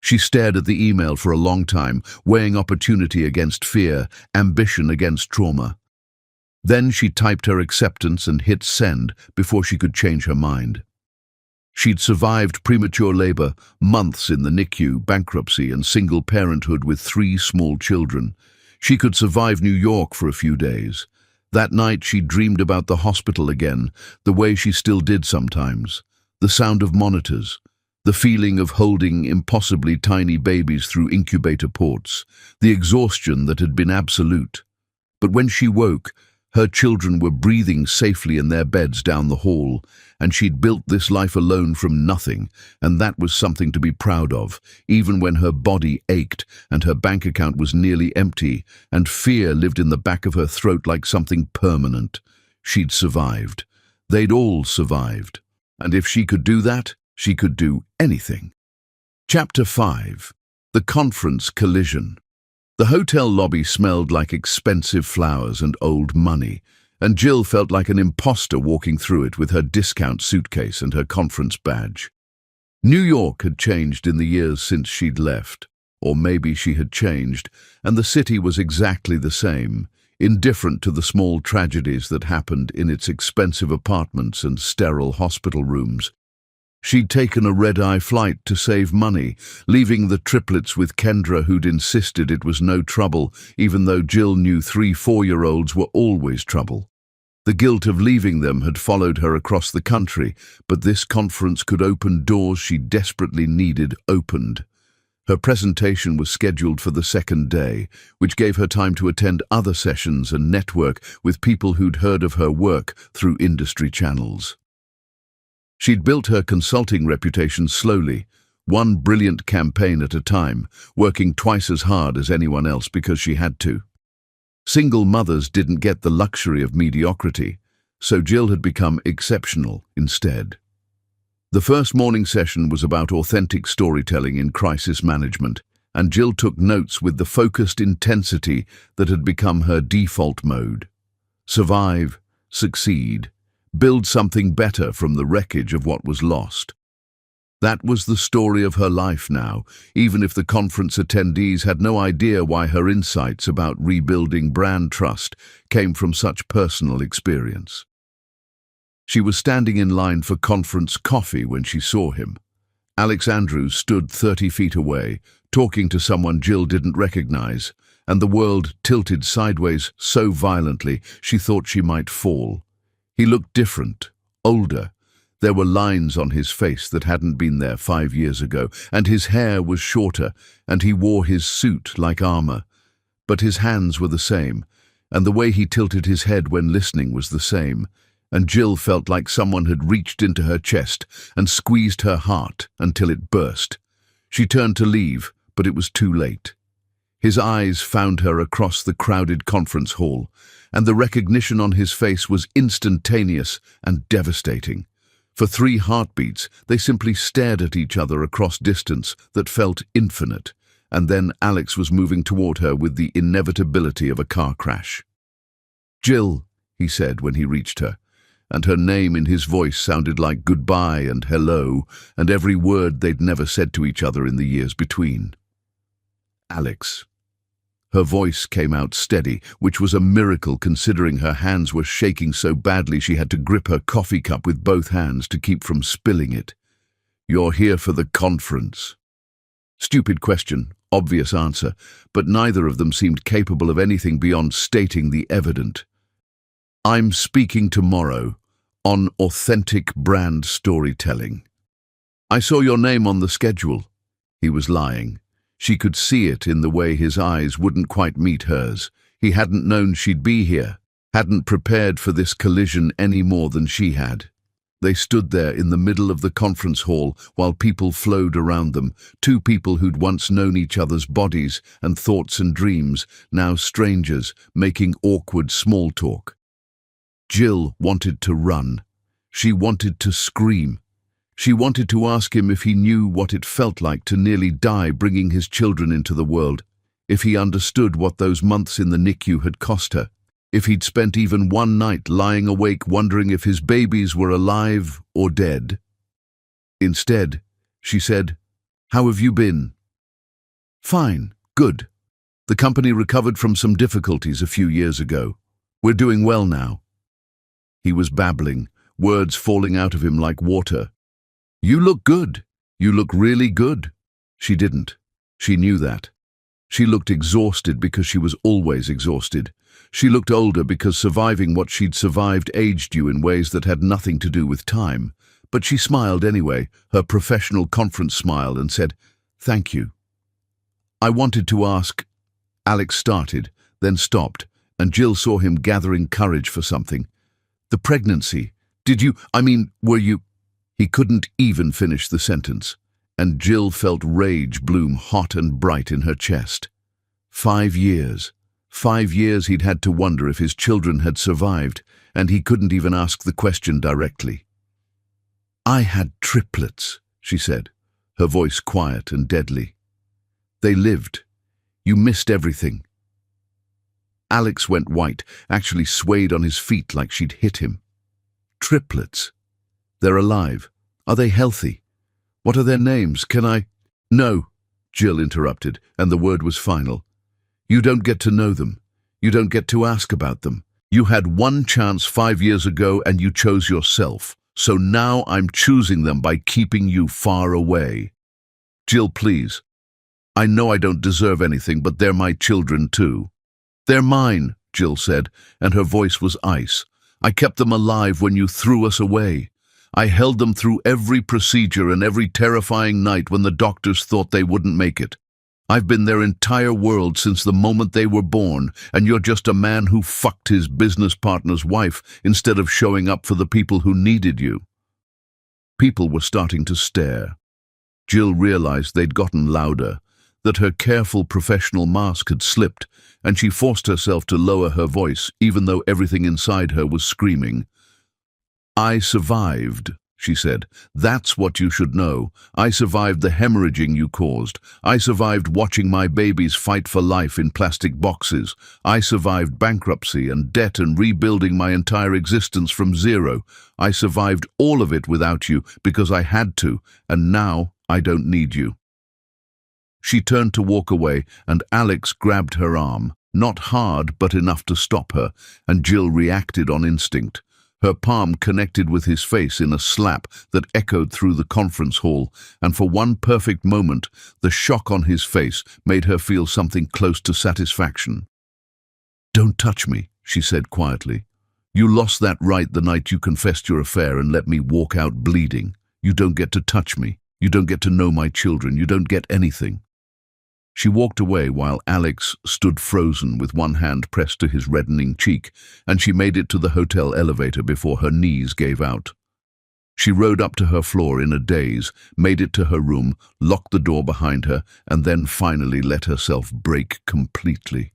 Speaker 1: She stared at the email for a long time, weighing opportunity against fear, ambition against trauma. Then she typed her acceptance and hit send before she could change her mind. She'd survived premature labor, months in the NICU, bankruptcy, and single parenthood with 3 small children. She could survive New York for a few days. That night she dreamed about the hospital again, the way she still did sometimes. The sound of monitors, the feeling of holding impossibly tiny babies through incubator ports, the exhaustion that had been absolute. But when she woke, her children were breathing safely in their beds down the hall, and she'd built this life alone from nothing, and that was something to be proud of, even when her body ached and her bank account was nearly empty, and fear lived in the back of her throat like something permanent. She'd survived. They'd all survived. And if she could do that, she could do anything. Chapter 5. The Conference Collision. The hotel lobby smelled like expensive flowers and old money, and Jill felt like an imposter walking through it with her discount suitcase and her conference badge. New York had changed in the years since she'd left, or maybe she had changed, and the city was exactly the same, indifferent to the small tragedies that happened in its expensive apartments and sterile hospital rooms. She'd taken a red-eye flight to save money, leaving the triplets with Kendra, who'd insisted it was no trouble, even though Jill knew 3 4-year-olds were always trouble. The guilt of leaving them had followed her across the country, but this conference could open doors she desperately needed opened. Her presentation was scheduled for the second day, which gave her time to attend other sessions and network with people who'd heard of her work through industry channels. She'd built her consulting reputation slowly, one brilliant campaign at a time, working twice as hard as anyone else because she had to. Single mothers didn't get the luxury of mediocrity, so Jill had become exceptional instead. The first morning session was about authentic storytelling in crisis management, and Jill took notes with the focused intensity that had become her default mode. Survive, succeed, build something better from the wreckage of what was lost. That was the story of her life now, even if the conference attendees had no idea why her insights about rebuilding brand trust came from such personal experience. She was standing in line for conference coffee when she saw him. Alex Andrews stood 30 feet away, talking to someone Jill didn't recognize, and the world tilted sideways so violently she thought she might fall. He looked different, older. There were lines on his face that hadn't been there 5 years ago, and his hair was shorter, and he wore his suit like armor. But his hands were the same, and the way he tilted his head when listening was the same, and Jill felt like someone had reached into her chest and squeezed her heart until it burst. She turned to leave, but it was too late. His eyes found her across the crowded conference hall, and the recognition on his face was instantaneous and devastating. For 3 heartbeats, they simply stared at each other across distance that felt infinite, and then Alex was moving toward her with the inevitability of a car crash. "Jill," he said when he reached her, and her name in his voice sounded like goodbye and hello, and every word they'd never said to each other in the years between. "Alex." Her voice came out steady, which was a miracle considering her hands were shaking so badly she had to grip her coffee cup with both hands to keep from spilling it. "You're here for the conference." Stupid question, obvious answer, but neither of them seemed capable of anything beyond stating the evident. "I'm speaking tomorrow on authentic brand storytelling." "I saw your name on the schedule." He was lying. She could see it in the way his eyes wouldn't quite meet hers. He hadn't known she'd be here, hadn't prepared for this collision any more than she had. They stood there in the middle of the conference hall while people flowed around them, 2 people who'd once known each other's bodies and thoughts and dreams, now strangers, making awkward small talk. Jill wanted to run. She wanted to scream. She wanted to ask him if he knew what it felt like to nearly die bringing his children into the world, if he understood what those months in the NICU had cost her, if he'd spent even one night lying awake wondering if his babies were alive or dead. Instead, she said, "How have you been?" "Fine, good. The company recovered from some difficulties a few years ago. We're doing well now." He was babbling, words falling out of him like water. "You look good. You look really good." She didn't. She knew that. She looked exhausted because she was always exhausted. She looked older because surviving what she'd survived aged you in ways that had nothing to do with time. But she smiled anyway, her professional conference smile, and said, "Thank you." "I wanted to ask—" Alex started, then stopped, and Jill saw him gathering courage for something. "The pregnancy. Were you—" He couldn't even finish the sentence, and Jill felt rage bloom hot and bright in her chest. 5 years. 5 years he'd had to wonder if his children had survived, and he couldn't even ask the question directly. "I had triplets," she said, her voice quiet and deadly. "They lived. You missed everything." Alex went white, actually swayed on his feet like she'd hit him. "Triplets? They're alive. Are they healthy? What are their names? Can I—" "No," Jill interrupted, and the word was final. "You don't get to know them. You don't get to ask about them. You had one chance 5 years ago and you chose yourself. So now I'm choosing them by keeping you far away." "Jill, please. I know I don't deserve anything, but they're my children too." "They're mine," Jill said, and her voice was ice. I kept them alive when you threw us away. I held them through every procedure and every terrifying night when the doctors thought they wouldn't make it. I've been their entire world since the moment they were born, and you're just a man who fucked his business partner's wife instead of showing up for the people who needed you." People were starting to stare. Jill realized they'd gotten louder, that her careful professional mask had slipped, and she forced herself to lower her voice, even though everything inside her was screaming. "I survived," she said. "That's what you should know. I survived the hemorrhaging you caused. I survived watching my babies fight for life in plastic boxes. I survived bankruptcy and debt and rebuilding my entire existence from zero. I survived all of it without you because I had to, and now I don't need you." She turned to walk away, and Alex grabbed her arm, not hard but enough to stop her, and Jill reacted on instinct. Her palm connected with his face in a slap that echoed through the conference hall, and for one perfect moment, the shock on his face made her feel something close to satisfaction. "Don't touch me," she said quietly. "You lost that right the night you confessed your affair and let me walk out bleeding. You don't get to touch me. You don't get to know my children. You don't get anything." She walked away while Alex stood frozen with one hand pressed to his reddening cheek, and she made it to the hotel elevator before her knees gave out. She rode up to her floor in a daze, made it to her room, locked the door behind her, and then finally let herself break completely.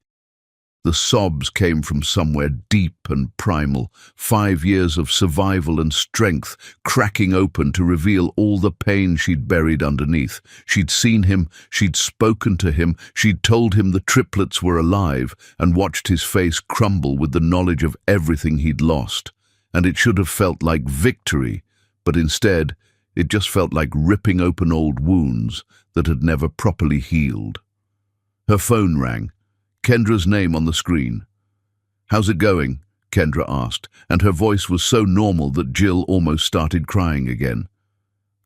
Speaker 1: The sobs came from somewhere deep and primal, 5 years of survival and strength cracking open to reveal all the pain she'd buried underneath. She'd seen him, she'd spoken to him, she'd told him the triplets were alive, and watched his face crumble with the knowledge of everything he'd lost. And it should have felt like victory, but instead, it just felt like ripping open old wounds that had never properly healed. Her phone rang. Kendra's name on the screen. "How's it going?" Kendra asked, and her voice was so normal that Jill almost started crying again.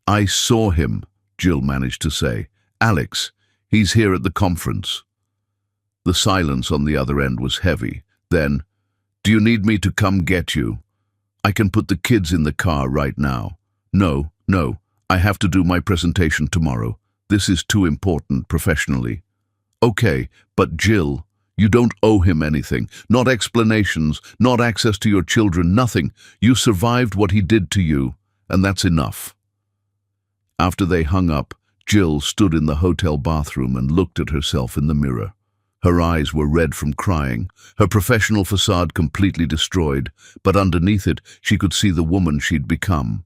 Speaker 1: "I saw him," Jill managed to say. "Alex, he's here at the conference." The silence on the other end was heavy. Then, "Do you need me to come get you? I can put the kids in the car right now." No, I have to do my presentation tomorrow. This is too important professionally." "Okay, but Jill, you don't owe him anything. Not explanations, not access to your children, nothing. You survived what he did to you, and that's enough." After they hung up, Jill stood in the hotel bathroom and looked at herself in the mirror. Her eyes were red from crying, her professional facade completely destroyed, but underneath it she could see the woman she'd become.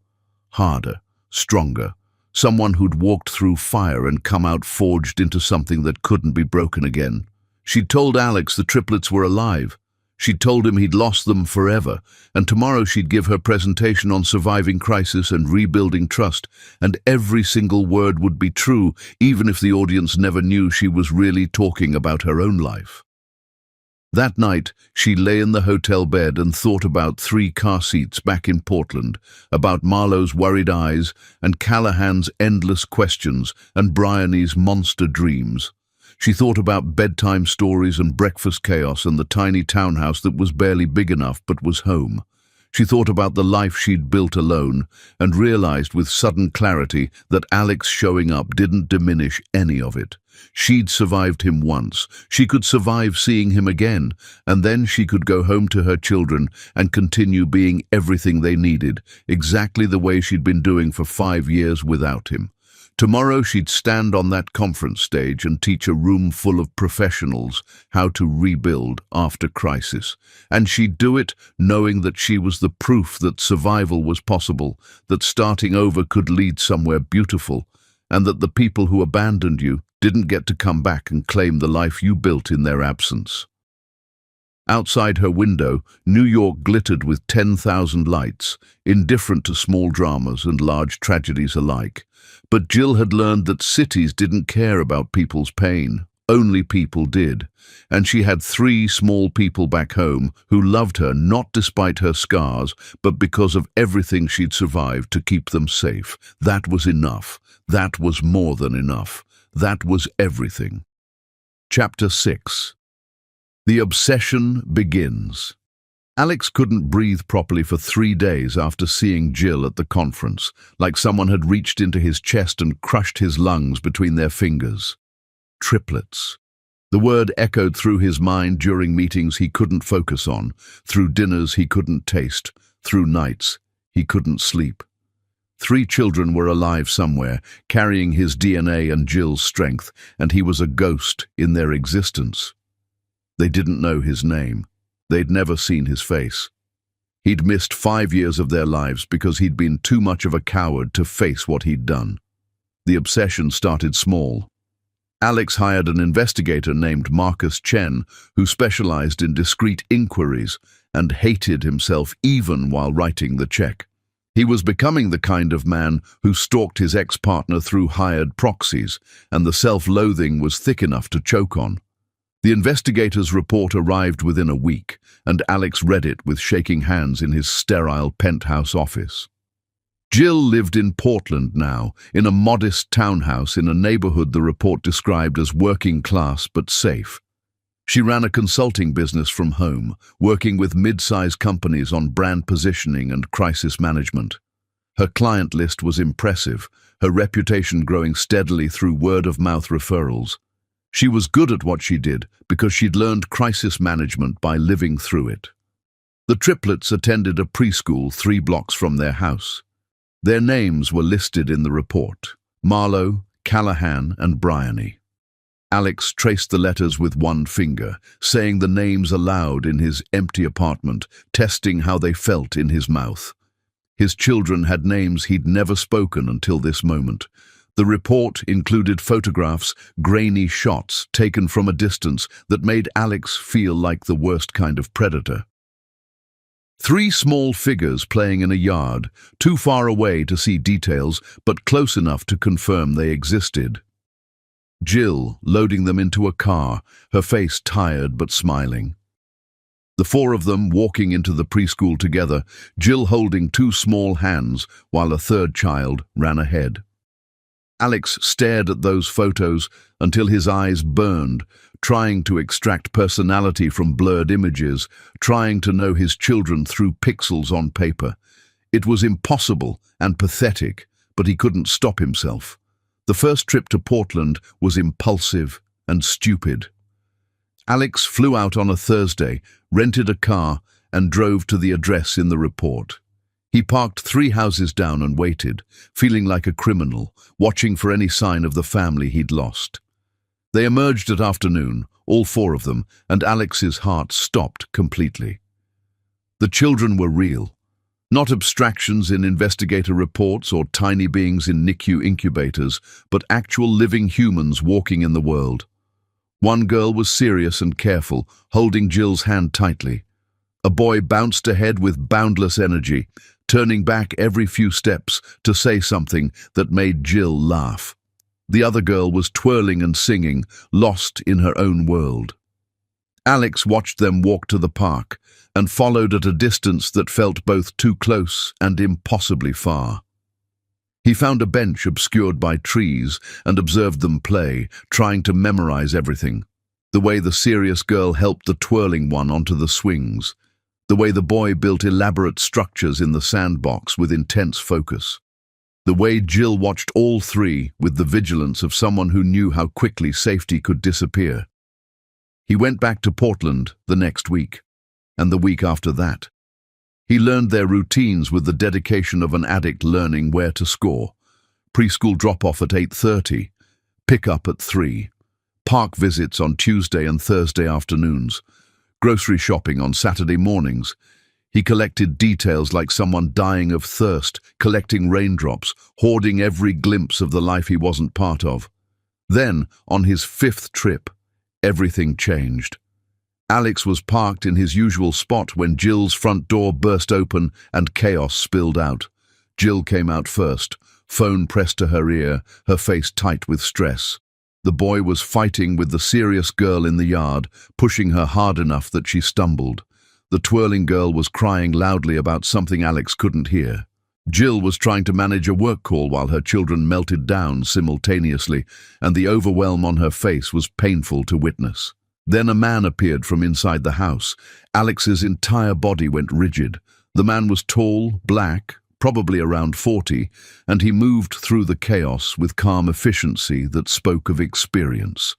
Speaker 1: Harder, stronger. Someone who'd walked through fire and come out forged into something that couldn't be broken again. She'd told Alex the triplets were alive. She'd told him he'd lost them forever, and tomorrow she'd give her presentation on surviving crisis and rebuilding trust, and every single word would be true, even if the audience never knew she was really talking about her own life. That night, she lay in the hotel bed and thought about 3 car seats back in Portland, about Marlowe's worried eyes and Callahan's endless questions and Bryony's monster dreams. She thought about bedtime stories and breakfast chaos and the tiny townhouse that was barely big enough but was home. She thought about the life she'd built alone and realized with sudden clarity that Alex showing up didn't diminish any of it. She'd survived him once. She could survive seeing him again, and then she could go home to her children and continue being everything they needed, exactly the way she'd been doing for 5 years without him. Tomorrow she'd stand on that conference stage and teach a room full of professionals how to rebuild after crisis. And she'd do it knowing that she was the proof that survival was possible, that starting over could lead somewhere beautiful, and that the people who abandoned you didn't get to come back and claim the life you built in their absence. Outside her window, New York glittered with 10,000 lights, indifferent to small dramas and large tragedies alike. But Jill had learned that cities didn't care about people's pain. Only people did. And she had 3 small people back home who loved her not despite her scars, but because of everything she'd survived to keep them safe. That was enough. That was more than enough. That was everything. Chapter 6. The obsession begins. Alex couldn't breathe properly for 3 days after seeing Jill at the conference, like someone had reached into his chest and crushed his lungs between their fingers. Triplets. The word echoed through his mind during meetings he couldn't focus on, through dinners he couldn't taste, through nights he couldn't sleep. 3 children were alive somewhere, carrying his DNA and Jill's strength, and he was a ghost in their existence. They didn't know his name. They'd never seen his face. He'd missed 5 years of their lives because he'd been too much of a coward to face what he'd done. The obsession started small. Alex hired an investigator named Marcus Chen, who specialized in discreet inquiries and hated himself even while writing the check. He was becoming the kind of man who stalked his ex-partner through hired proxies, and the self-loathing was thick enough to choke on. The investigator's report arrived within a week, and Alex read it with shaking hands in his sterile penthouse office. Jill lived in Portland now, in a modest townhouse in a neighborhood the report described as working class but safe. She ran a consulting business from home, working with mid-sized companies on brand positioning and crisis management. Her client list was impressive, her reputation growing steadily through word-of-mouth referrals. She was good at what she did because she'd learned crisis management by living through it. The triplets attended a preschool 3 blocks from their house. Their names were listed in the report: Marlowe, Callahan, and Bryony. Alex traced the letters with one finger, saying the names aloud in his empty apartment, testing how they felt in his mouth. His children had names he'd never spoken until this moment. The report included photographs, grainy shots taken from a distance that made Alex feel like the worst kind of predator. 3 small figures playing in a yard, too far away to see details, but close enough to confirm they existed. Jill loading them into a car, her face tired but smiling. The 4 of them walking into the preschool together, Jill holding 2 small hands while a 3rd child ran ahead. Alex stared at those photos until his eyes burned, trying to extract personality from blurred images, trying to know his children through pixels on paper. It was impossible and pathetic, but he couldn't stop himself. The first trip to Portland was impulsive and stupid. Alex flew out on a Thursday, rented a car, and drove to the address in the report. He parked 3 houses down and waited, feeling like a criminal, watching for any sign of the family he'd lost. They emerged at afternoon, all 4 of them, and Alex's heart stopped completely. The children were real. Not abstractions in investigator reports or tiny beings in NICU incubators, but actual living humans walking in the world. One girl was serious and careful, holding Jill's hand tightly. A boy bounced ahead with boundless energy, turning back every few steps to say something that made Jill laugh. The other girl was twirling and singing, lost in her own world. Alex watched them walk to the park and followed at a distance that felt both too close and impossibly far. He found a bench obscured by trees and observed them play, trying to memorize everything. The way the serious girl helped the twirling one onto the swings. The way the boy built elaborate structures in the sandbox with intense focus. The way Jill watched all 3 with the vigilance of someone who knew how quickly safety could disappear. He went back to Portland the next week, and the week after that. He learned their routines with the dedication of an addict learning where to score. Preschool drop-off at 8:30, pick-up at 3, park visits on Tuesday and Thursday afternoons, grocery shopping on Saturday mornings. He collected details like someone dying of thirst, collecting raindrops, hoarding every glimpse of the life he wasn't part of. Then, on his 5th trip, everything changed. Alex was parked in his usual spot when Jill's front door burst open and chaos spilled out. Jill came out first, phone pressed to her ear, her face tight with stress. The boy was fighting with the serious girl in the yard, pushing her hard enough that she stumbled. The twirling girl was crying loudly about something Alex couldn't hear. Jill was trying to manage a work call while her children melted down simultaneously, and the overwhelm on her face was painful to witness. Then a man appeared from inside the house. Alex's entire body went rigid. The man was tall, black, probably around 40, and he moved through the chaos with calm efficiency that spoke of experience.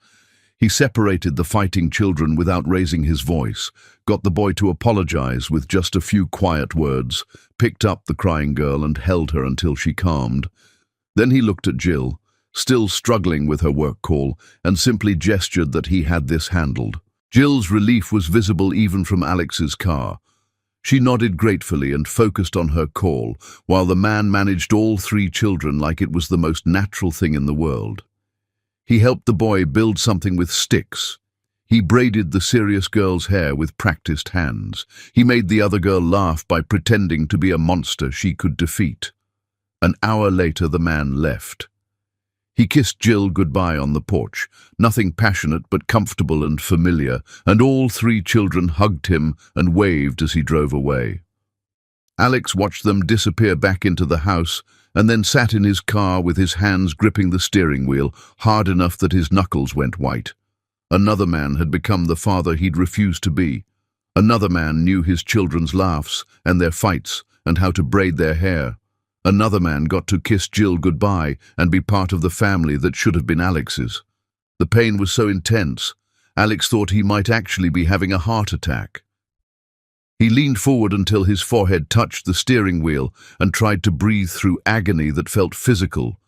Speaker 1: He separated the fighting children without raising his voice, got the boy to apologize with just a few quiet words, picked up the crying girl and held her until she calmed. Then he looked at Jill, still struggling with her work call, and simply gestured that he had this handled. Jill's relief was visible even from Alex's car. She nodded gratefully and focused on her call, while the man managed all 3 children like it was the most natural thing in the world. He helped the boy build something with sticks. He braided the serious girl's hair with practiced hands. He made the other girl laugh by pretending to be a monster she could defeat. An hour later, the man left. He kissed Jill goodbye on the porch, nothing passionate but comfortable and familiar, and all 3 children hugged him and waved as he drove away. Alex watched them disappear back into the house and then sat in his car with his hands gripping the steering wheel hard enough that his knuckles went white. Another man had become the father he'd refused to be. Another man knew his children's laughs and their fights and how to braid their hair. Another man got to kiss Jill goodbye and be part of the family that should have been Alex's. The pain was so intense, Alex thought he might actually be having a heart attack. He leaned forward until his forehead touched the steering wheel and tried to breathe through agony that felt physical.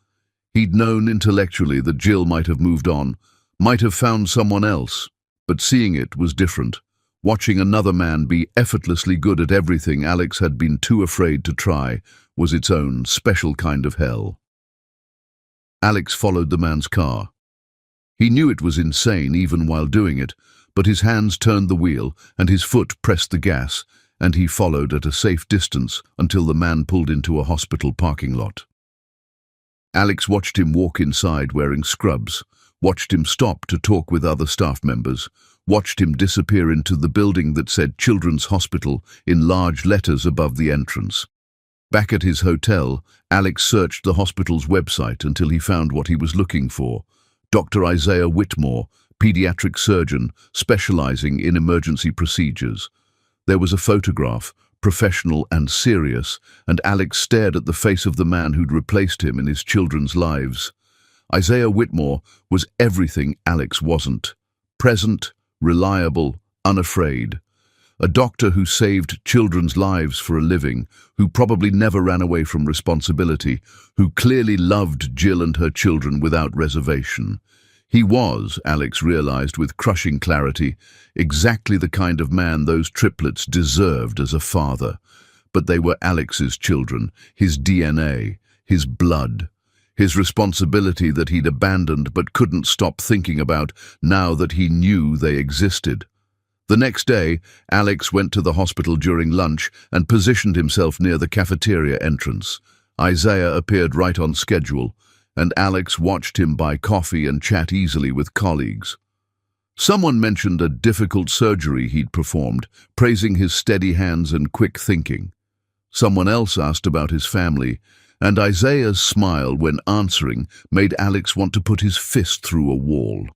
Speaker 1: He'd known intellectually that Jill might have moved on, might have found someone else, but seeing it was different. Watching another man be effortlessly good at everything Alex had been too afraid to try was its own special kind of hell. Alex followed the man's car. He knew it was insane even while doing it, but his hands turned the wheel and his foot pressed the gas, and he followed at a safe distance until the man pulled into a hospital parking lot. Alex watched him walk inside wearing scrubs, watched him stop to talk with other staff members, watched him disappear into the building that said Children's Hospital in large letters above the entrance. Back at his hotel, Alex searched the hospital's website until he found what he was looking for: Dr. Isaiah Whitmore, pediatric surgeon specializing in emergency procedures. There was a photograph, professional and serious, and Alex stared at the face of the man who'd replaced him in his children's lives. Isaiah Whitmore was everything Alex wasn't: present, reliable, unafraid. A doctor who saved children's lives for a living, who probably never ran away from responsibility, who clearly loved Jill and her children without reservation. He was, Alex realized with crushing clarity, exactly the kind of man those triplets deserved as a father. But they were Alex's children, his DNA, his blood, his responsibility that he'd abandoned but couldn't stop thinking about now that he knew they existed. The next day, Alex went to the hospital during lunch and positioned himself near the cafeteria entrance. Isaiah appeared right on schedule, and Alex watched him buy coffee and chat easily with colleagues. Someone mentioned a difficult surgery he'd performed, praising his steady hands and quick thinking. Someone else asked about his family, and Isaiah's smile when answering made Alex want to put his fist through a wall.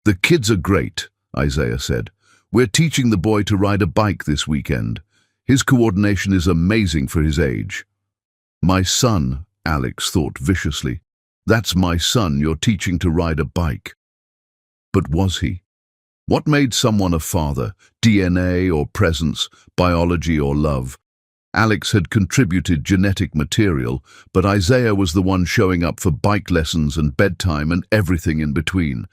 Speaker 1: "The kids are great," Isaiah said. "We're teaching the boy to ride a bike this weekend. His coordination is amazing for his age." "My son," Alex thought viciously. "That's my son you're teaching to ride a bike." But was he? What made someone a father? DNA or presence, biology or love? Alex had contributed genetic material, but Isaiah was the one showing up for bike lessons and bedtime and everything in between.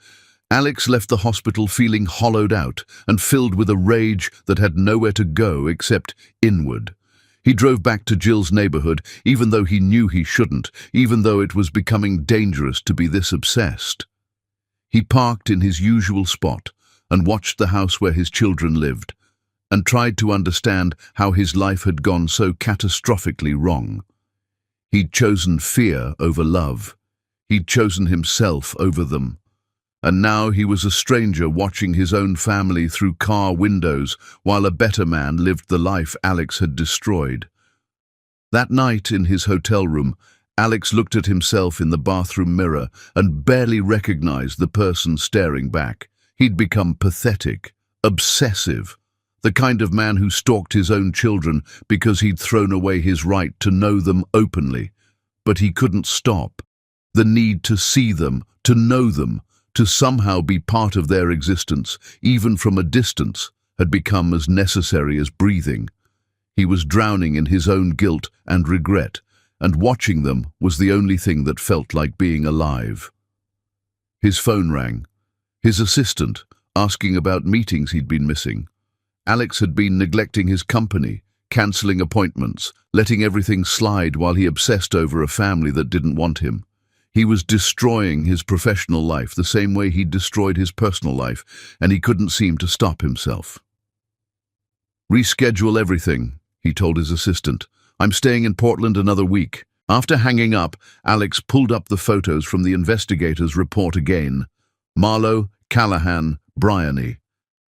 Speaker 1: Alex left the hospital feeling hollowed out and filled with a rage that had nowhere to go except inward. He drove back to Jill's neighborhood, even though he knew he shouldn't, even though it was becoming dangerous to be this obsessed. He parked in his usual spot and watched the house where his children lived, and tried to understand how his life had gone so catastrophically wrong. He'd chosen fear over love. He'd chosen himself over them. And now he was a stranger watching his own family through car windows while a better man lived the life Alex had destroyed. That night in his hotel room, Alex looked at himself in the bathroom mirror and barely recognized the person staring back. He'd become pathetic, obsessive, the kind of man who stalked his own children because he'd thrown away his right to know them openly. But he couldn't stop. The need to see them, to know them, to somehow be part of their existence, even from a distance, had become as necessary as breathing. He was drowning in his own guilt and regret, and watching them was the only thing that felt like being alive. His phone rang. His assistant, asking about meetings he'd been missing. Alex had been neglecting his company, cancelling appointments, letting everything slide while he obsessed over a family that didn't want him. He was destroying his professional life the same way he'd destroyed his personal life, and he couldn't seem to stop himself. "Reschedule everything," he told his assistant. "I'm staying in Portland another week." After hanging up, Alex pulled up the photos from the investigator's report again. Marlowe, Callahan, Bryony.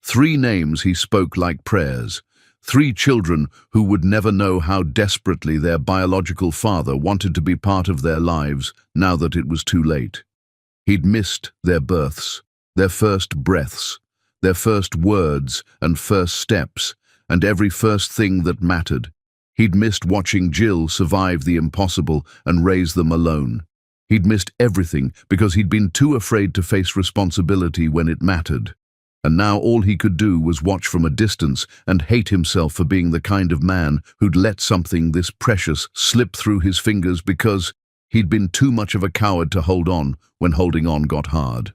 Speaker 1: 3 names he spoke like prayers. 3 children who would never know how desperately their biological father wanted to be part of their lives now that it was too late. He'd missed their births, their first breaths, their first words and first steps, and every first thing that mattered. He'd missed watching Jill survive the impossible and raise them alone. He'd missed everything because he'd been too afraid to face responsibility when it mattered. And now all he could do was watch from a distance and hate himself for being the kind of man who'd let something this precious slip through his fingers because he'd been too much of a coward to hold on when holding on got hard.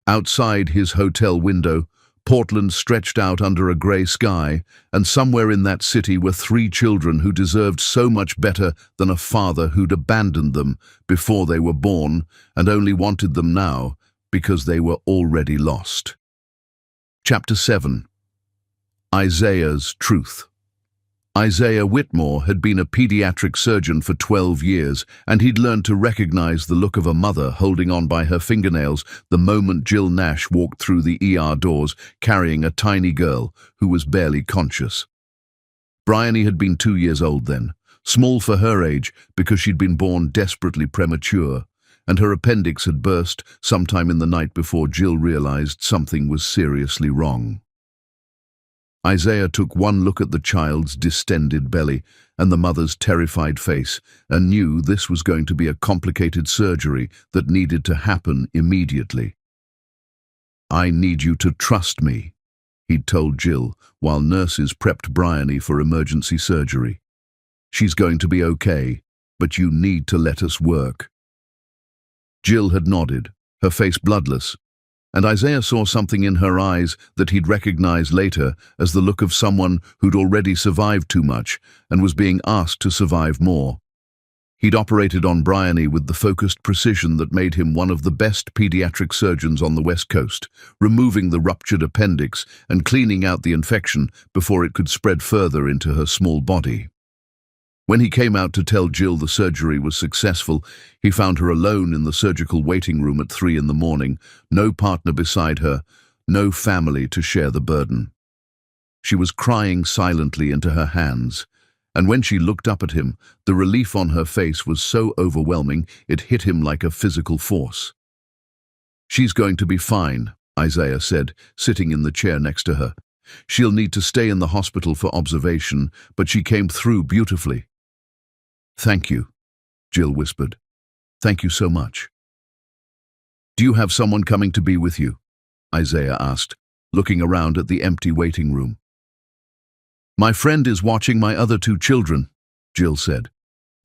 Speaker 1: Outside his hotel window, Portland stretched out under a grey sky, and somewhere in that city were 3 children who deserved so much better than a father who'd abandoned them before they were born and only wanted them now because they were already lost. Chapter 7. Isaiah's Truth. Isaiah Whitmore had been a pediatric surgeon for 12 years, and he'd learned to recognize the look of a mother holding on by her fingernails the moment Jill Nash walked through the ER doors carrying a tiny girl who was barely conscious. Bryony had been 2 years old then, small for her age because she'd been born desperately premature, and her appendix had burst sometime in the night before Jill realized something was seriously wrong. Isaiah took one look at the child's distended belly and the mother's terrified face and knew this was going to be a complicated surgery that needed to happen immediately. "I need you to trust me," he'd told Jill while nurses prepped Bryony for emergency surgery. "She's going to be okay, but you need to let us work." Jill had nodded, her face bloodless, and Isaiah saw something in her eyes that he'd recognize later as the look of someone who'd already survived too much and was being asked to survive more. He'd operated on Bryony with the focused precision that made him one of the best pediatric surgeons on the West Coast, removing the ruptured appendix and cleaning out the infection before it could spread further into her small body. When he came out to tell Jill the surgery was successful, he found her alone in the surgical waiting room at 3 in the morning, no partner beside her, no family to share the burden. She was crying silently into her hands, and when she looked up at him, the relief on her face was so overwhelming it hit him like a physical force. "She's going to be fine," Isaiah said, sitting in the chair next to her. "She'll need to stay in the hospital for observation, but she came through beautifully." "Thank you," Jill whispered. "Thank you so much." "Do you have someone coming to be with you?" Isaiah asked, looking around at the empty waiting room. "My friend is watching my other 2 children," Jill said.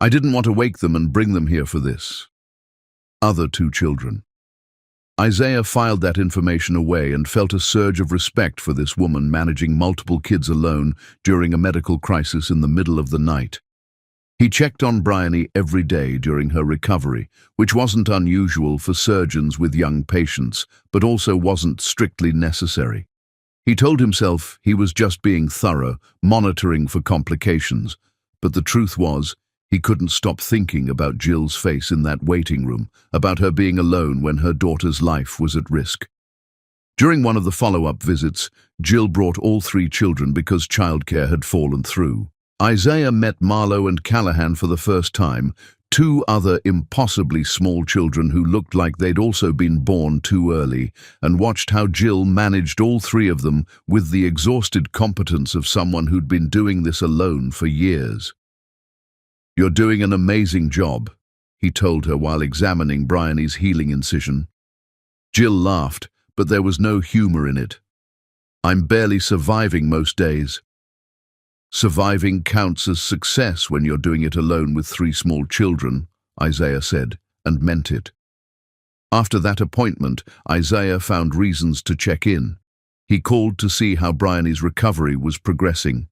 Speaker 1: "I didn't want to wake them and bring them here for this." Other 2 children. Isaiah filed that information away and felt a surge of respect for this woman managing multiple kids alone during a medical crisis in the middle of the night. He checked on Bryony every day during her recovery, which wasn't unusual for surgeons with young patients, but also wasn't strictly necessary. He told himself he was just being thorough, monitoring for complications, but the truth was, he couldn't stop thinking about Jill's face in that waiting room, about her being alone when her daughter's life was at risk. During one of the follow-up visits, Jill brought all 3 children because childcare had fallen through. Isaiah met Marlowe and Callahan for the first time, two other impossibly small children who looked like they'd also been born too early, and watched how Jill managed all three of them with the exhausted competence of someone who'd been doing this alone for years. "You're doing an amazing job," he told her while examining Bryony's healing incision. Jill laughed, but there was no humor in it. "I'm barely surviving most days." "Surviving counts as success when you're doing it alone with three small children," Isaiah said, and meant it. After that appointment, Isaiah found reasons to check in. He called to see how Bryony's recovery was progressing.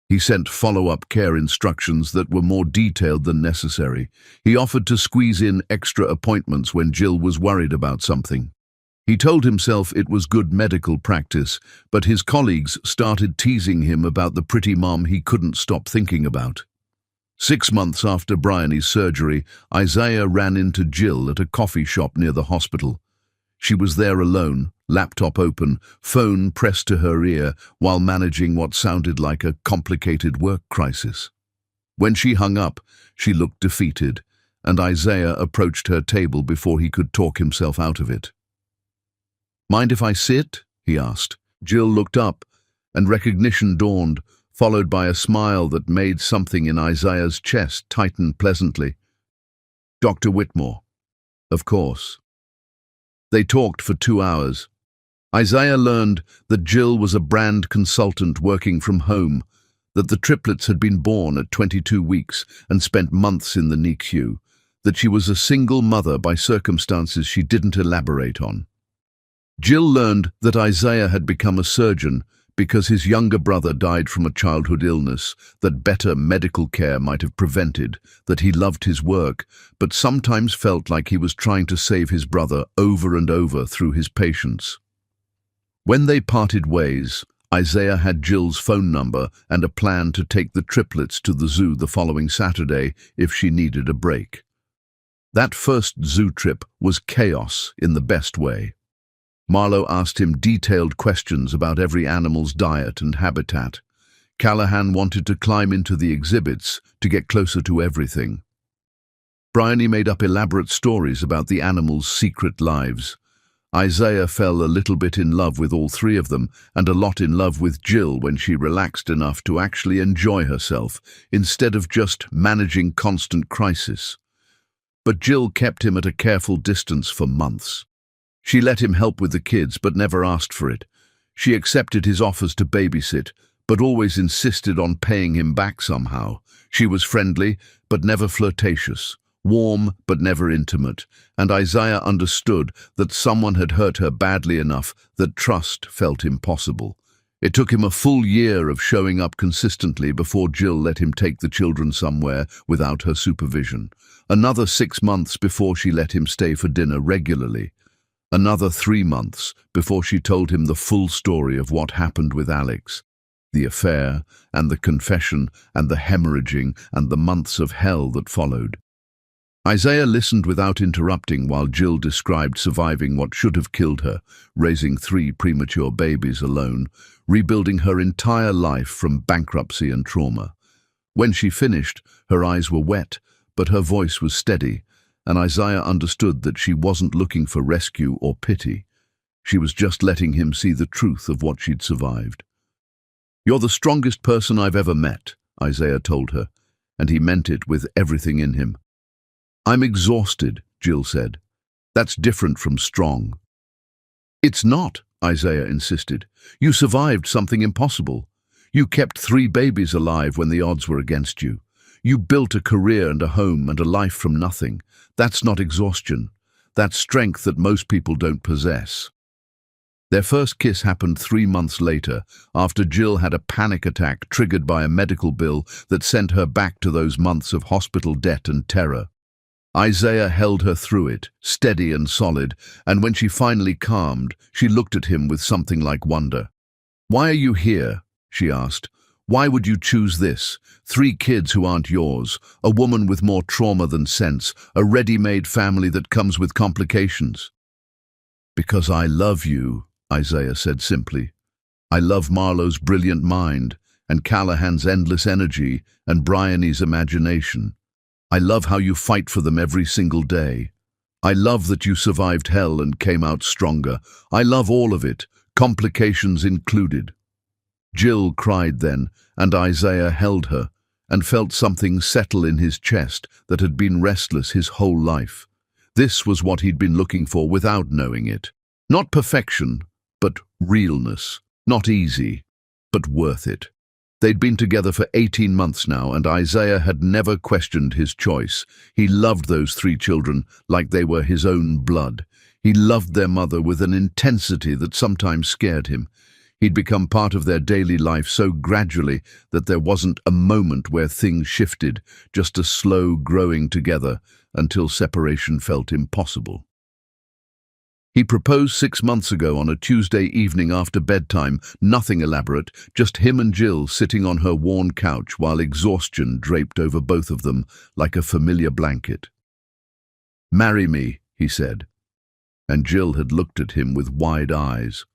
Speaker 1: He sent follow-up care instructions that were more detailed than necessary. He offered to squeeze in extra appointments when Jill was worried about something. He told himself it was good medical practice, but his colleagues started teasing him about the pretty mom he couldn't stop thinking about. 6 months after Bryony's surgery, Isaiah ran into Jill at a coffee shop near the hospital. She was there alone, laptop open, phone pressed to her ear, while managing what sounded like a complicated work crisis. When she hung up, she looked defeated, and Isaiah approached her table before he could talk himself out of it. "Mind if I sit?" he asked. Jill looked up, and recognition dawned, followed by a smile that made something in Isaiah's chest tighten pleasantly. "Dr. Whitmore." "Of course." They talked for 2 hours. Isaiah learned that Jill was a brand consultant working from home, that the triplets had been born at 22 weeks and spent months in the NICU, that she was a single mother by circumstances she didn't elaborate on. Jill learned that Isaiah had become a surgeon because his younger brother died from a childhood illness that better medical care might have prevented, that he loved his work, but sometimes felt like he was trying to save his brother over and over through his patients. When they parted ways, Isaiah had Jill's phone number and a plan to take the triplets to the zoo the following Saturday if she needed a break. That first zoo trip was chaos in the best way. Marlowe asked him detailed questions about every animal's diet and habitat. Callahan wanted to climb into the exhibits to get closer to everything. Bryony made up elaborate stories about the animals' secret lives. Isaiah fell a little bit in love with all three of them, and a lot in love with Jill when she relaxed enough to actually enjoy herself, instead of just managing constant crisis. But Jill kept him at a careful distance for months. She let him help with the kids, but never asked for it. She accepted his offers to babysit, but always insisted on paying him back somehow. She was friendly, but never flirtatious, warm, but never intimate, and Isaiah understood that someone had hurt her badly enough that trust felt impossible. It took him a full year of showing up consistently before Jill let him take the children somewhere without her supervision. Another 6 months before she let him stay for dinner regularly. Another 3 months before she told him the full story of what happened with Alex, the affair and the confession and the hemorrhaging and the months of hell that followed. Isaiah listened without interrupting while Jill described surviving what should have killed her, raising 3 premature babies alone, rebuilding her entire life from bankruptcy and trauma. When she finished, her eyes were wet, but her voice was steady, and Isaiah understood that she wasn't looking for rescue or pity. She was just letting him see the truth of what she'd survived. "You're the strongest person I've ever met," Isaiah told her, and he meant it with everything in him. "I'm exhausted," Jill said. "That's different from strong." "It's not," Isaiah insisted. "You survived something impossible. You kept 3 babies alive when the odds were against you. You built a career and a home and a life from nothing. That's not exhaustion. That's strength that most people don't possess." Their first kiss happened 3 months later, after Jill had a panic attack triggered by a medical bill that sent her back to those months of hospital debt and terror. Isaiah held her through it, steady and solid, and when she finally calmed, she looked at him with something like wonder. "Why are you here?" she asked. "Why would you choose this? 3 kids who aren't yours, a woman with more trauma than sense, a ready-made family that comes with complications." "Because I love you," Isaiah said simply. "I love Marlowe's brilliant mind, and Callahan's endless energy, and Bryony's imagination. I love how you fight for them every single day. I love that you survived hell and came out stronger. I love all of it, complications included." Jill cried then, and Isaiah held her, and felt something settle in his chest that had been restless his whole life. This was what he'd been looking for without knowing it. Not perfection, but realness. Not easy, but worth it. They'd been together for 18 months now, and Isaiah had never questioned his choice. He loved those 3 children like they were his own blood. He loved their mother with an intensity that sometimes scared him. He'd become part of their daily life so gradually that there wasn't a moment where things shifted, just a slow growing together until separation felt impossible. He proposed 6 months ago on a Tuesday evening after bedtime, nothing elaborate, just him and Jill sitting on her worn couch while exhaustion draped over both of them like a familiar blanket. "Marry me," he said, and Jill had looked at him with wide eyes.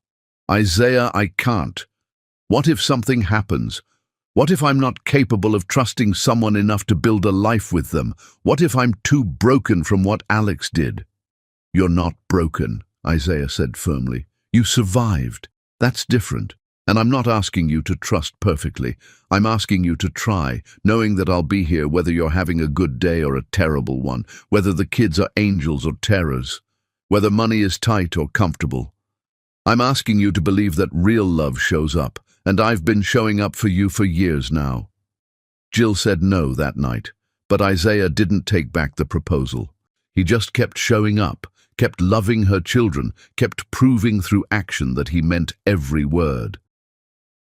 Speaker 1: "Isaiah, I can't. What if something happens? What if I'm not capable of trusting someone enough to build a life with them? What if I'm too broken from what Alex did?" "You're not broken," Isaiah said firmly. "You survived. That's different. And I'm not asking you to trust perfectly. I'm asking you to try, knowing that I'll be here whether you're having a good day or a terrible one, whether the kids are angels or terrors, whether money is tight or comfortable. I'm asking you to believe that real love shows up, and I've been showing up for you for years now." Jill said no that night, but Isaiah didn't take back the proposal. He just kept showing up, kept loving her children, kept proving through action that he meant every word.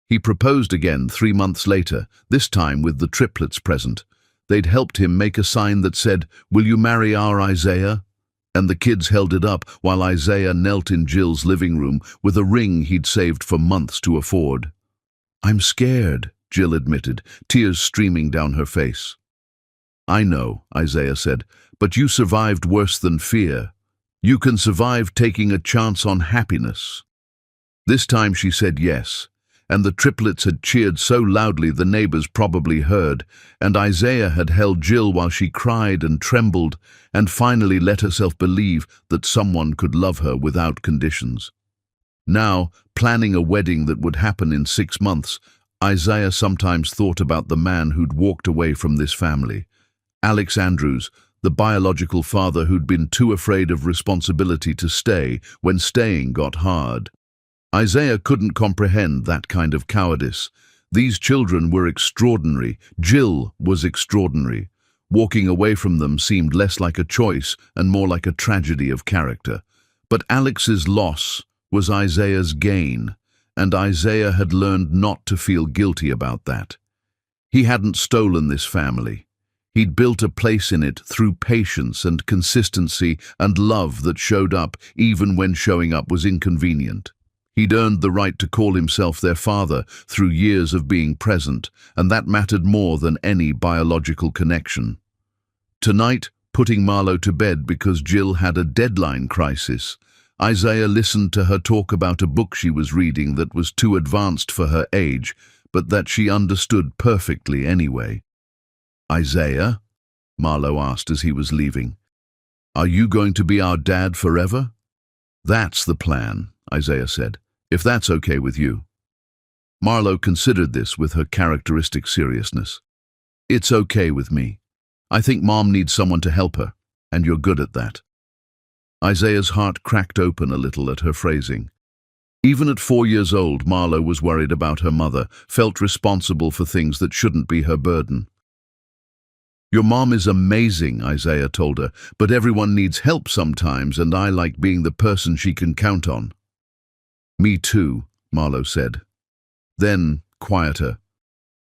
Speaker 1: He proposed again 3 months later, this time with the triplets present. They'd helped him make a sign that said, "Will you marry our Isaiah?" And the kids held it up while Isaiah knelt in Jill's living room with a ring he'd saved for months to afford. "I'm scared," Jill admitted, tears streaming down her face. "I know," Isaiah said, "but you survived worse than fear. You can survive taking a chance on happiness." This time she said yes, and the triplets had cheered so loudly the neighbors probably heard, and Isaiah had held Jill while she cried and trembled and finally let herself believe that someone could love her without conditions. Now, planning a wedding that would happen in 6 months, Isaiah sometimes thought about the man who'd walked away from this family. Alex Andrews, the biological father who'd been too afraid of responsibility to stay when staying got hard. Isaiah couldn't comprehend that kind of cowardice. These children were extraordinary. Jill was extraordinary. Walking away from them seemed less like a choice and more like a tragedy of character. But Alex's loss was Isaiah's gain, and Isaiah had learned not to feel guilty about that. He hadn't stolen this family. He'd built a place in it through patience and consistency and love that showed up even when showing up was inconvenient. He'd earned the right to call himself their father through years of being present, and that mattered more than any biological connection. Tonight, putting Marlo to bed because Jill had a deadline crisis, Isaiah listened to her talk about a book she was reading that was too advanced for her age, but that she understood perfectly anyway. "Isaiah," Marlo asked as he was leaving, "are you going to be our dad forever?" "That's the plan," Isaiah said, "if that's okay with you." Marlo considered this with her characteristic seriousness. "It's okay with me. I think Mom needs someone to help her, and you're good at that." Isaiah's heart cracked open a little at her phrasing. Even at 4 years old, Marlo was worried about her mother, felt responsible for things that shouldn't be her burden. "Your mom is amazing," Isaiah told her, "but everyone needs help sometimes, and I like being the person she can count on." "Me too," Marlo said. Then, quieter,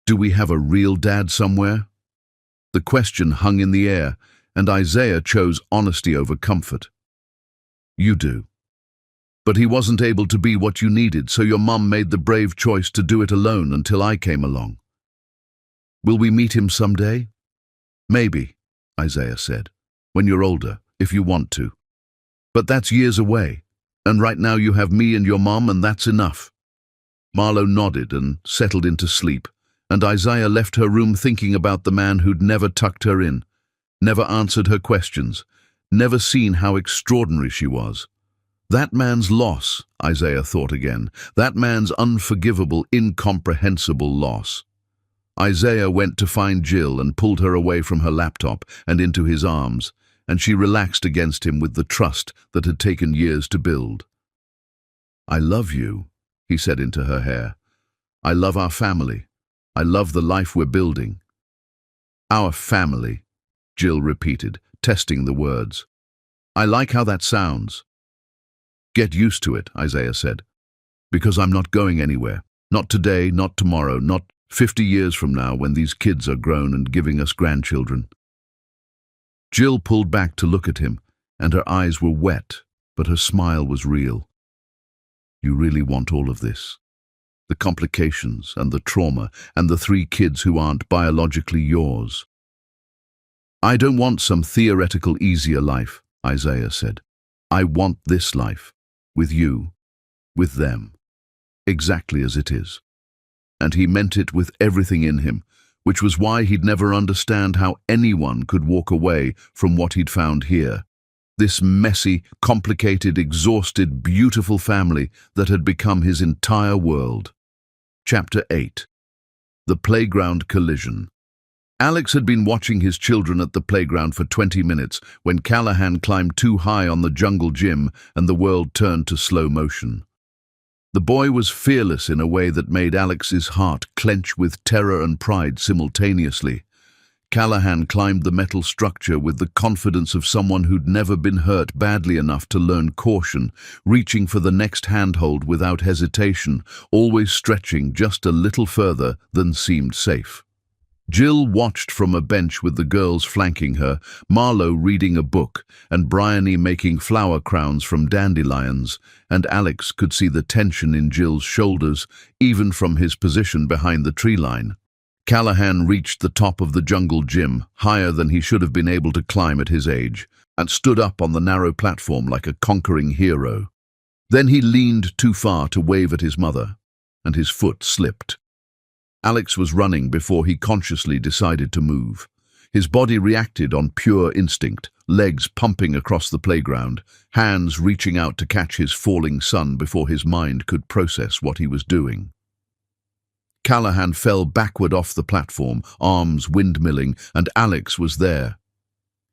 Speaker 1: "Do we have a real dad somewhere?" The question hung in the air, and Isaiah chose honesty over comfort. "You do. But he wasn't able to be what you needed, so your mom made the brave choice to do it alone until I came along. Will we meet him someday?" "Maybe," Isaiah said, "when you're older, if you want to. But that's years away, and right now you have me and your mom, and that's enough." Marlo nodded and settled into sleep, and Isaiah left her room thinking about the man who'd never tucked her in. never answered her questions, never seen how extraordinary she was. That man's loss, Isaiah thought again, that man's unforgivable, incomprehensible loss. Isaiah went to find Jill and pulled her away from her laptop and into his arms, and she relaxed against him with the trust that had taken years to build. "I love you," he said into her hair. "I love our family. I love the life we're building." "Our family," Jill repeated, testing the words. "I like how that sounds." "Get used to it," Isaiah said, "because I'm not going anywhere. Not today, not tomorrow, not 50 years from now when these kids are grown and giving us grandchildren." Jill pulled back to look at him, and her eyes were wet, but her smile was real. "You really want all of this? The complications and the trauma and the 3 kids who aren't biologically yours?" "I don't want some theoretical easier life," Isaiah said. "I want this life, with you, with them, exactly as it is." And he meant it with everything in him, which was why he'd never understand how anyone could walk away from what he'd found here. This messy, complicated, exhausted, beautiful family that had become his entire world. Chapter 8. The Playground Collision. Alex had been watching his children at the playground for 20 minutes when Callahan climbed too high on the jungle gym and the world turned to slow motion. The boy was fearless in a way that made Alex's heart clench with terror and pride simultaneously. Callahan climbed the metal structure with the confidence of someone who'd never been hurt badly enough to learn caution, reaching for the next handhold without hesitation, always stretching just a little further than seemed safe. Jill watched from a bench with the girls flanking her, Marlo reading a book, and Bryony making flower crowns from dandelions, and Alex could see the tension in Jill's shoulders, even from his position behind the tree line. Callahan reached the top of the jungle gym, higher than he should have been able to climb at his age, and stood up on the narrow platform like a conquering hero. Then he leaned too far to wave at his mother, and his foot slipped. Alex was running before he consciously decided to move. His body reacted on pure instinct, legs pumping across the playground, hands reaching out to catch his falling son before his mind could process what he was doing. Callahan fell backward off the platform, arms windmilling, and Alex was there.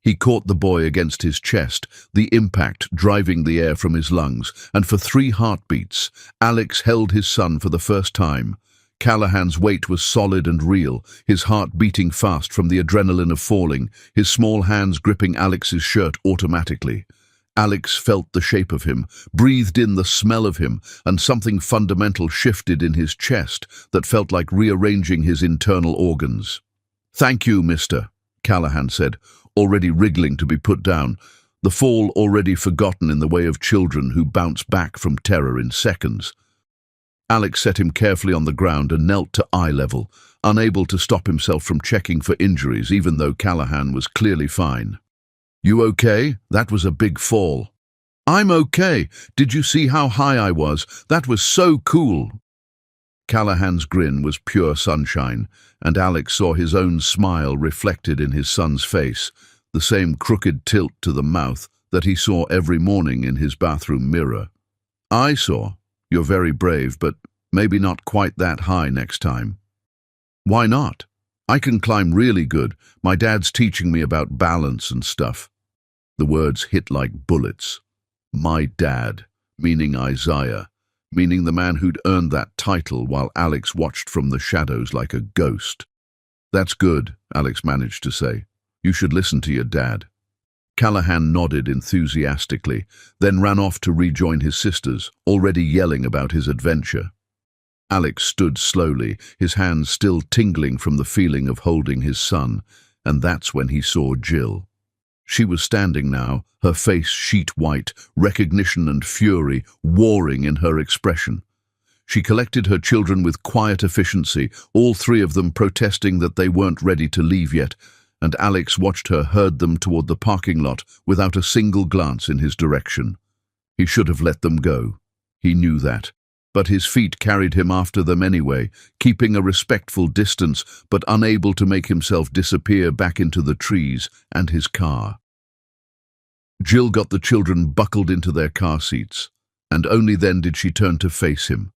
Speaker 1: He caught the boy against his chest, the impact driving the air from his lungs, and for 3 heartbeats, Alex held his son for the first time. Callahan's weight was solid and real, his heart beating fast from the adrenaline of falling, his small hands gripping Alex's shirt automatically. Alex felt the shape of him, breathed in the smell of him, and something fundamental shifted in his chest that felt like rearranging his internal organs. "Thank you, mister," Callahan said, already wriggling to be put down, the fall already forgotten in the way of children who bounce back from terror in seconds. Alex set him carefully on the ground and knelt to eye level, unable to stop himself from checking for injuries even though Callahan was clearly fine. "You okay? That was a big fall." "I'm okay. Did you see how high I was? That was so cool." Callahan's grin was pure sunshine, and Alex saw his own smile reflected in his son's face, the same crooked tilt to the mouth that he saw every morning in his bathroom mirror. "I saw. You're very brave, but maybe not quite that high next time." "Why not? I can climb really good. My dad's teaching me about balance and stuff." The words hit like bullets. My dad, meaning Isaiah, meaning the man who'd earned that title while Alex watched from the shadows like a ghost. "That's good," Alex managed to say. "You should listen to your dad." Callahan nodded enthusiastically, then ran off to rejoin his sisters, already yelling about his adventure. Alex stood slowly, his hands still tingling from the feeling of holding his son, and that's when he saw Jill. She was standing now, her face sheet white, recognition and fury warring in her expression. She collected her children with quiet efficiency, all 3 of them protesting that they weren't ready to leave yet, and Alex watched her herd them toward the parking lot without a single glance in his direction. He should have let them go. He knew that. but his feet carried him after them anyway, keeping a respectful distance but unable to make himself disappear back into the trees and his car. Jill got the children buckled into their car seats, and only then did she turn to face him.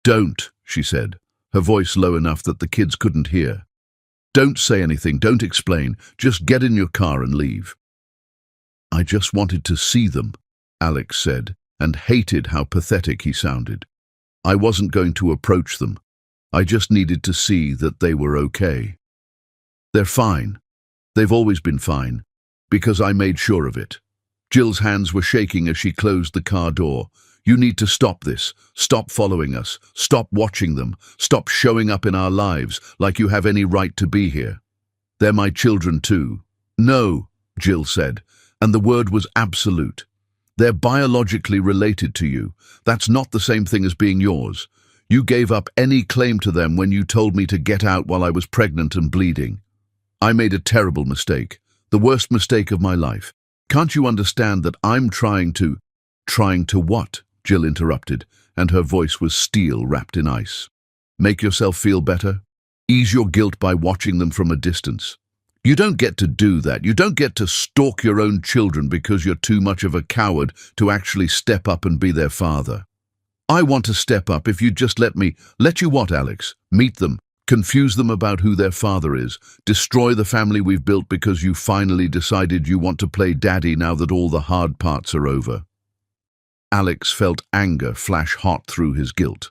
Speaker 1: "Don't," she said, her voice low enough that the kids couldn't hear. "Don't say anything, don't explain, just get in your car and leave." "I just wanted to see them," Alex said, and hated how pathetic he sounded. "I wasn't going to approach them. I just needed to see that they were okay. They're fine. They've always been fine, because I made sure of it." Jill's hands were shaking as she closed the car door. "You need to stop this. Stop following us. Stop watching them. Stop showing up in our lives like you have any right to be here. They're my children too." "No," Jill said, and the word was absolute. "They're biologically related to you. That's not the same thing as being yours. You gave up any claim to them when you told me to get out while I was pregnant and bleeding. I made a terrible mistake, the worst mistake of my life. Can't you understand that I'm trying to—" "Trying to what?" Jill interrupted, and her voice was steel wrapped in ice. "Make yourself feel better? Ease your guilt by watching them from a distance. You don't get to do that. You don't get to stalk your own children because you're too much of a coward to actually step up and be their father. I want to step up if you'd just let me—" "Let you what, Alex? Meet them, confuse them about who their father is, destroy the family we've built because you finally decided you want to play daddy now that all the hard parts are over?" Alex felt anger flash hot through his guilt.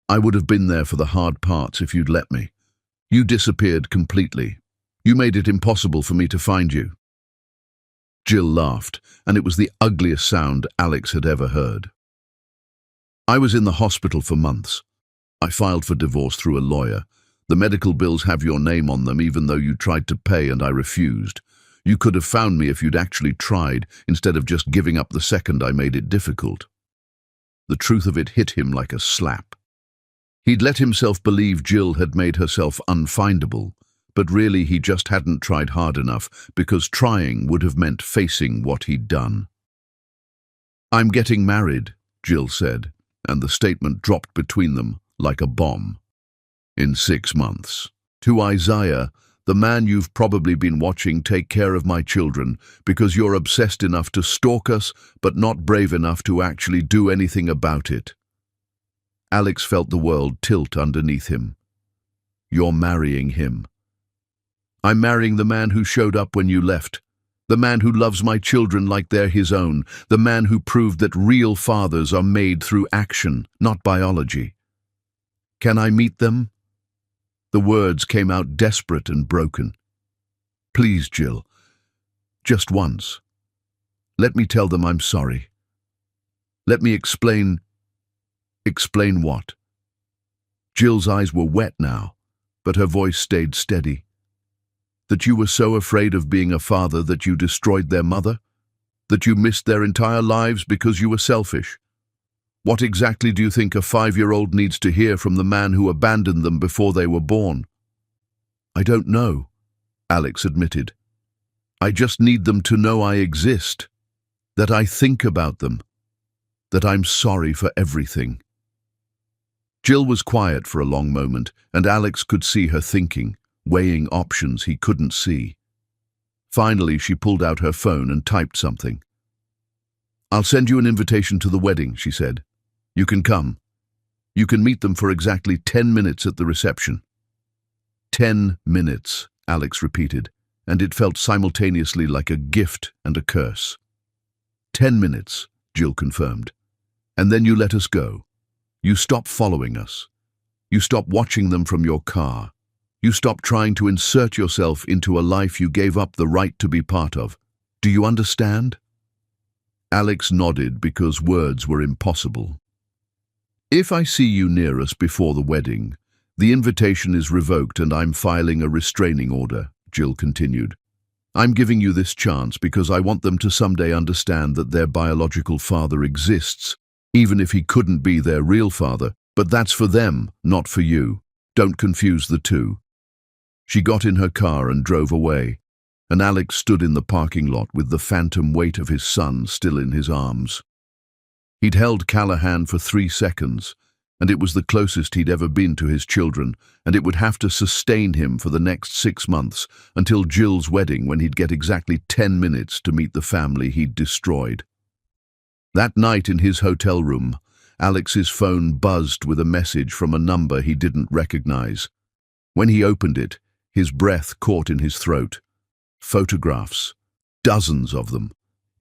Speaker 1: "I would have been there for the hard parts if you'd let me. You disappeared completely. You made it impossible for me to find you." Jill laughed, and it was the ugliest sound Alex had ever heard. "I was in the hospital for months. I filed for divorce through a lawyer. The medical bills have your name on them even though you tried to pay and I refused. You could have found me if you'd actually tried, instead of just giving up the second I made it difficult." The truth of it hit him like a slap. He'd let himself believe Jill had made herself unfindable, but really he just hadn't tried hard enough, because trying would have meant facing what he'd done. "I'm getting married," Jill said, and the statement dropped between them like a bomb. "In 6 months. To Isaiah, the man you've probably been watching take care of my children because you're obsessed enough to stalk us but not brave enough to actually do anything about it." Alex felt the world tilt underneath him. "You're marrying him." "I'm marrying the man who showed up when you left. The man who loves my children like they're his own. The man who proved that real fathers are made through action, not biology. Can I meet them?" The words came out desperate and broken. "Please, Jill. Just once. Let me tell them I'm sorry. Let me explain—" "Explain what?" Jill's eyes were wet now, but her voice stayed steady. "That you were so afraid of being a father that you destroyed their mother? That you missed their entire lives because you were selfish? What exactly do you think a 5-year-old needs to hear from the man who abandoned them before they were born?" "I don't know," Alex admitted. "I just need them to know I exist, that I think about them, that I'm sorry for everything." Jill was quiet for a long moment, and Alex could see her thinking, weighing options he couldn't see. Finally, she pulled out her phone and typed something. "I'll send you an invitation to the wedding," she said. "You can come. You can meet them for exactly 10 minutes at the reception." 10 minutes, Alex repeated, and it felt simultaneously like a gift and a curse. 10 minutes, Jill confirmed. "And then you let us go. You stop following us. You stop watching them from your car. You stop trying to insert yourself into a life you gave up the right to be part of. Do you understand?" Alex nodded because words were impossible. "If I see you near us before the wedding, the invitation is revoked and I'm filing a restraining order," Jill continued. "I'm giving you this chance because I want them to someday understand that their biological father exists, even if he couldn't be their real father, but that's for them, not for you. Don't confuse the two." She got in her car and drove away, and Alex stood in the parking lot with the phantom weight of his son still in his arms. He'd held Callahan for 3 seconds, and it was the closest he'd ever been to his children, and it would have to sustain him for the next 6 months, until Jill's wedding, when he'd get exactly 10 minutes to meet the family he'd destroyed. That night in his hotel room, Alex's phone buzzed with a message from a number he didn't recognize. When he opened it, his breath caught in his throat. Photographs, dozens of them.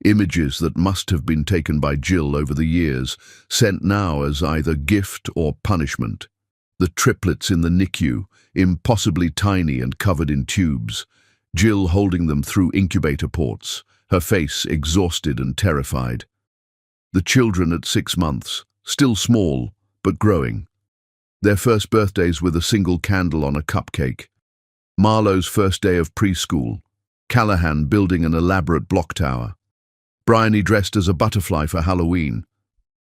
Speaker 1: Images that must have been taken by Jill over the years, sent now as either gift or punishment. The triplets in the NICU, impossibly tiny and covered in tubes. Jill holding them through incubator ports, her face exhausted and terrified. The children at 6 months, still small, but growing. Their first birthdays with a single candle on a cupcake. Marlowe's first day of preschool. Callahan building an elaborate block tower. Bryony dressed as a butterfly for Halloween.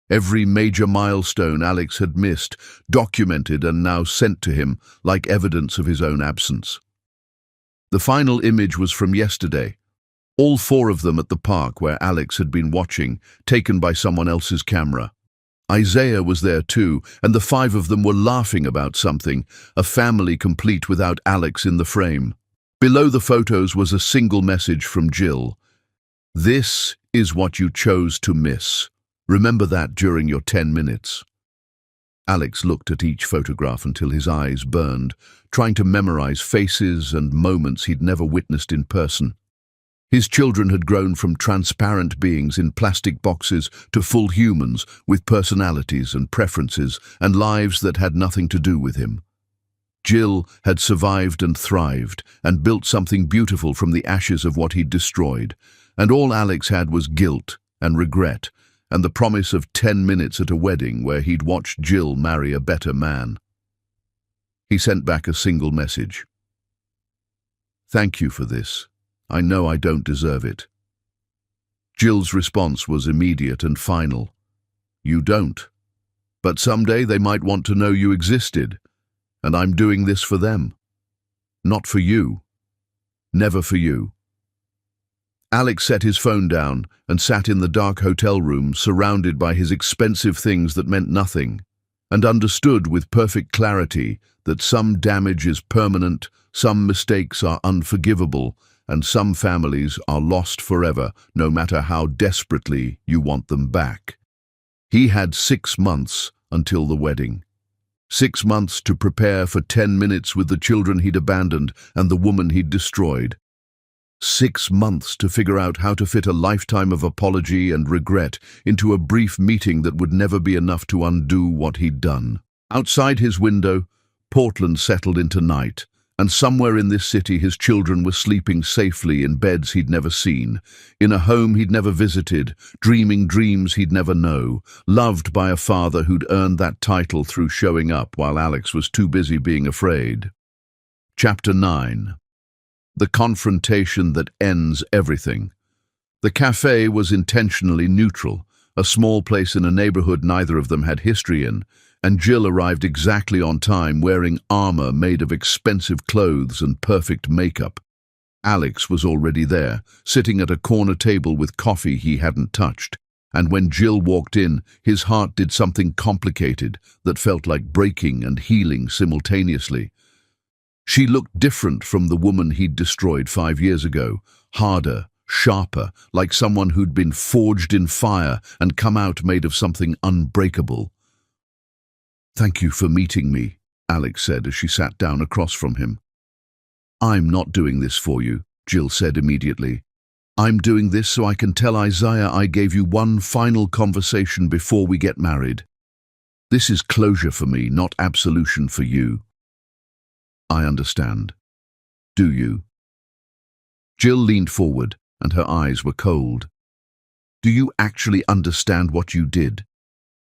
Speaker 1: Every major milestone Alex had missed, documented and now sent to him like evidence of his own absence. The final image was from yesterday. All 4 of them at the park where Alex had been watching, taken by someone else's camera. Isaiah was there too, and the 5 of them were laughing about something, a family complete without Alex in the frame. Below the photos was a single message from Jill. "This is what you chose to miss. Remember that during your 10 minutes. Alex looked at each photograph until his eyes burned, trying to memorize faces and moments he'd never witnessed in person. His children had grown from transparent beings in plastic boxes to full humans with personalities and preferences and lives that had nothing to do with him. Jill had survived and thrived and built something beautiful from the ashes of what he'd destroyed, and all Alex had was guilt and regret and the promise of 10 minutes at a wedding where he'd watched Jill marry a better man. He sent back a single message. "Thank you for this. I know I don't deserve it." Jill's response was immediate and final. "You don't. But someday they might want to know you existed, and I'm doing this for them. Not for you. Never for you." Alex set his phone down and sat in the dark hotel room surrounded by his expensive things that meant nothing, and understood with perfect clarity that some damage is permanent, some mistakes are unforgivable, and some families are lost forever, no matter how desperately you want them back. He had 6 months until the wedding. 6 months to prepare for 10 minutes with the children he'd abandoned and the woman he'd destroyed. 6 months to figure out how to fit a lifetime of apology and regret into a brief meeting that would never be enough to undo what he'd done. Outside his window, Portland settled into night, and somewhere in this city his children were sleeping safely in beds he'd never seen, in a home he'd never visited, dreaming dreams he'd never know, loved by a father who'd earned that title through showing up while Alex was too busy being afraid. Chapter 9. The confrontation that ends everything. The cafe was intentionally neutral, a small place in a neighborhood neither of them had history in, and Jill arrived exactly on time wearing armor made of expensive clothes and perfect makeup. Alex was already there, sitting at a corner table with coffee he hadn't touched, and when Jill walked in, his heart did something complicated that felt like breaking and healing simultaneously. She looked different from the woman he'd destroyed 5 years ago, harder, sharper, like someone who'd been forged in fire and come out made of something unbreakable. "Thank you for meeting me," Alex said as she sat down across from him. "I'm not doing this for you," Jill said immediately. "I'm doing this so I can tell Isaiah I gave you one final conversation before we get married. This is closure for me, not absolution for you." "I understand. Do you?" Jill leaned forward, and her eyes were cold. "Do you actually understand what you did?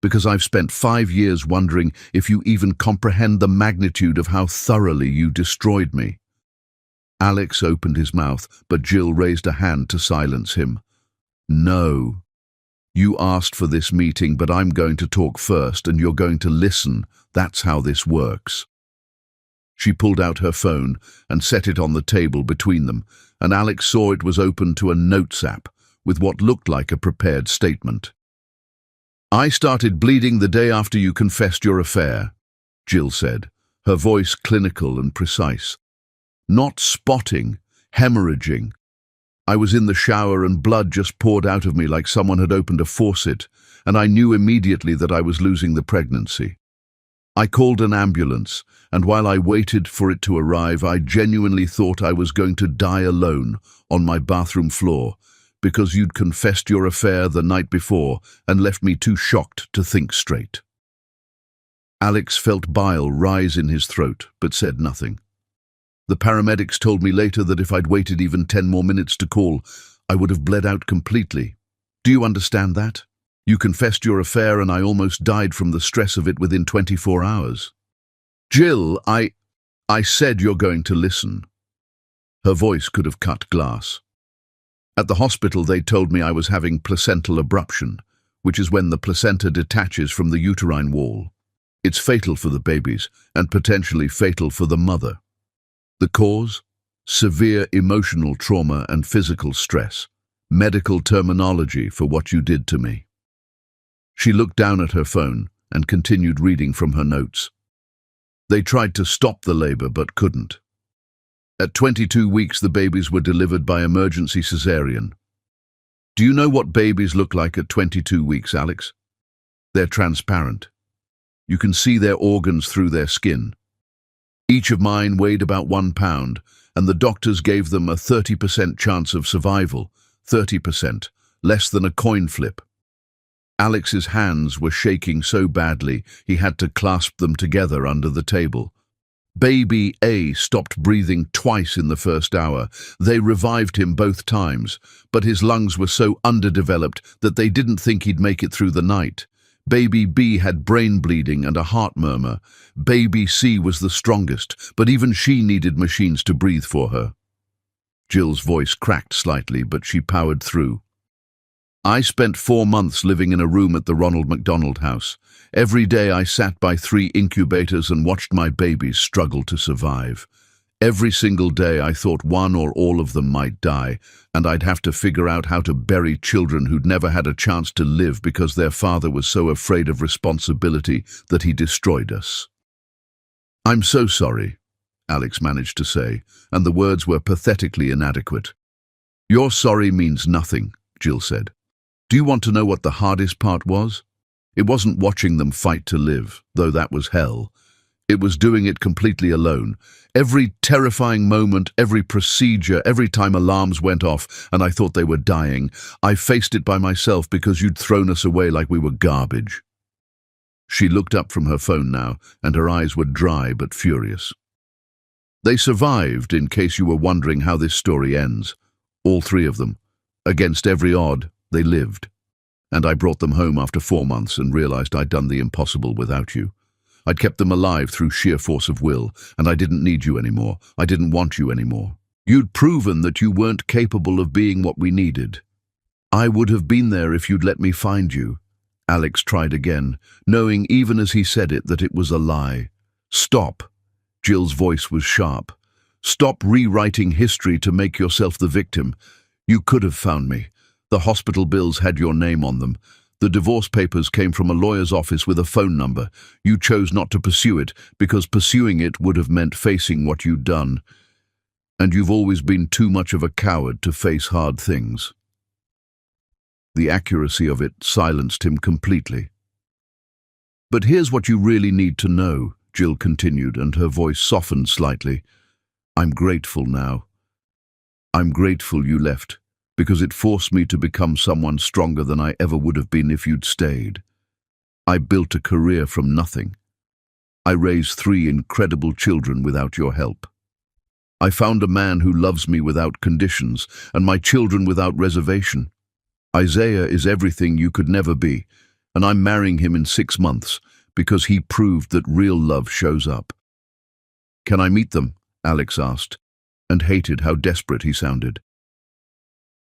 Speaker 1: Because I've spent 5 years wondering if you even comprehend the magnitude of how thoroughly you destroyed me." Alex opened his mouth, but Jill raised a hand to silence him. "No. You asked for this meeting, but I'm going to talk first, and you're going to listen. That's how this works." She pulled out her phone and set it on the table between them, and Alex saw it was open to a notes app with what looked like a prepared statement. I started bleeding the day after you confessed your affair, Jill said, her voice clinical and precise. Not spotting, hemorrhaging. I was in the shower and blood just poured out of me like someone had opened a faucet, and I knew immediately that I was losing the pregnancy. I called an ambulance, and while I waited for it to arrive, I genuinely thought I was going to die alone on my bathroom floor, because you'd confessed your affair the night before and left me too shocked to think straight. Alex felt bile rise in his throat, but said nothing. The paramedics told me later that if I'd waited even 10 more minutes to call, I would have bled out completely. Do you understand that? You confessed your affair and I almost died from the stress of it within 24 hours. Jill, I said you're going to listen. Her voice could have cut glass. At the hospital, they told me I was having placental abruption, which is when the placenta detaches from the uterine wall. It's fatal for the babies and potentially fatal for the mother. The cause? Severe emotional trauma and physical stress. Medical terminology for what you did to me. She looked down at her phone and continued reading from her notes. They tried to stop the labor but couldn't. At 22 weeks, the babies were delivered by emergency cesarean. Do you know what babies look like at 22 weeks, Alex? They're transparent. You can see their organs through their skin. Each of mine weighed about 1 pound, and the doctors gave them a 30% chance of survival. 30%, less than a coin flip. Alex's hands were shaking so badly he had to clasp them together under the table. Baby A stopped breathing twice in the first hour. They revived him both times, but his lungs were so underdeveloped that they didn't think he'd make it through the night. Baby B had brain bleeding and a heart murmur. Baby C was the strongest, but even she needed machines to breathe for her. Jill's voice cracked slightly, but she powered through. I spent 4 months living in a room at the Ronald McDonald House. Every day I sat by 3 incubators and watched my babies struggle to survive. Every single day I thought one or all of them might die, and I'd have to figure out how to bury children who'd never had a chance to live because their father was so afraid of responsibility that he destroyed us. I'm so sorry, Alex managed to say, and the words were pathetically inadequate. Your sorry means nothing, Jill said. Do you want to know what the hardest part was? It wasn't watching them fight to live, though that was hell. It was doing it completely alone. Every terrifying moment, every procedure, every time alarms went off and I thought they were dying, I faced it by myself because you'd thrown us away like we were garbage. She looked up from her phone now, and her eyes were dry but furious. They survived, in case you were wondering how this story ends. All 3 of them. Against every odd, they lived. And I brought them home after 4 months and realized I'd done the impossible without you. I'd kept them alive through sheer force of will, and I didn't need you anymore. I didn't want you anymore. You'd proven that you weren't capable of being what we needed. I would have been there if you'd let me find you. Alex tried again, knowing even as he said it that it was a lie. Stop. Jill's voice was sharp. Stop rewriting history to make yourself the victim. You could have found me. The hospital bills had your name on them. The divorce papers came from a lawyer's office with a phone number. You chose not to pursue it because pursuing it would have meant facing what you'd done. And you've always been too much of a coward to face hard things. The accuracy of it silenced him completely. But here's what you really need to know, Jill continued, and her voice softened slightly. I'm grateful now. I'm grateful you left, because it forced me to become someone stronger than I ever would have been if you'd stayed. I built a career from nothing. I raised 3 incredible children without your help. I found a man who loves me without conditions, and my children without reservation. Isaiah is everything you could never be, and I'm marrying him in 6 months because he proved that real love shows up. Can I meet them? Alex asked, and hated how desperate he sounded.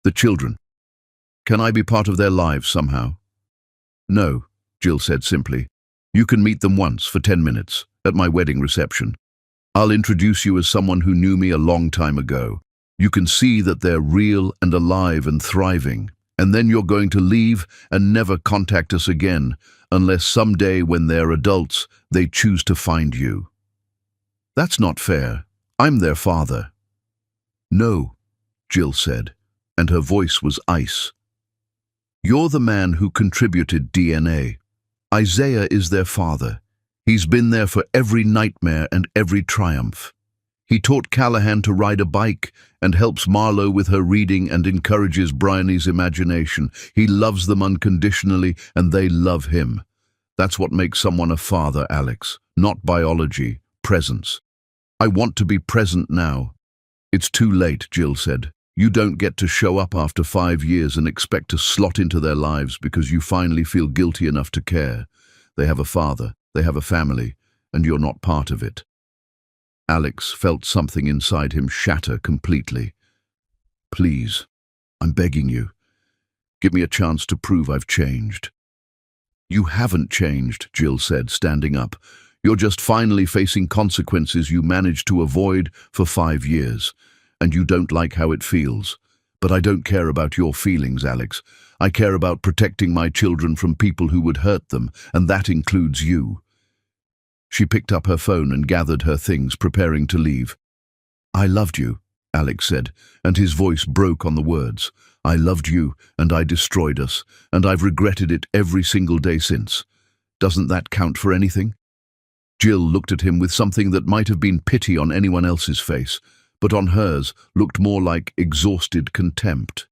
Speaker 1: The children. Can I be part of their lives somehow? No, Jill said simply. You can meet them once for 10 minutes at my wedding reception. I'll introduce you as someone who knew me a long time ago. You can see that they're real and alive and thriving. And then you're going to leave and never contact us again, unless someday when they're adults, they choose to find you. That's not fair. I'm their father. No, Jill said, and her voice was ice. You're the man who contributed DNA. Isaiah is their father. He's been there for every nightmare and every triumph. He taught Callahan to ride a bike and helps Marlo with her reading and encourages Bryony's imagination. He loves them unconditionally and they love him. That's what makes someone a father, Alex. Not biology, presence. I want to be present now. It's too late, Jill said. You don't get to show up after 5 years and expect to slot into their lives because you finally feel guilty enough to care. They have a father, they have a family, and you're not part of it. Alex felt something inside him shatter completely. Please, I'm begging you. Give me a chance to prove I've changed. You haven't changed, Jill said, standing up. You're just finally facing consequences you managed to avoid for 5 years. And you don't like how it feels. But I don't care about your feelings, Alex. I care about protecting my children from people who would hurt them, and that includes you. She picked up her phone and gathered her things, preparing to leave. I loved you, Alex said, and his voice broke on the words. I loved you, and I destroyed us, and I've regretted it every single day since. Doesn't that count for anything? Jill looked at him with something that might have been pity on anyone else's face, but on hers looked more like exhausted contempt.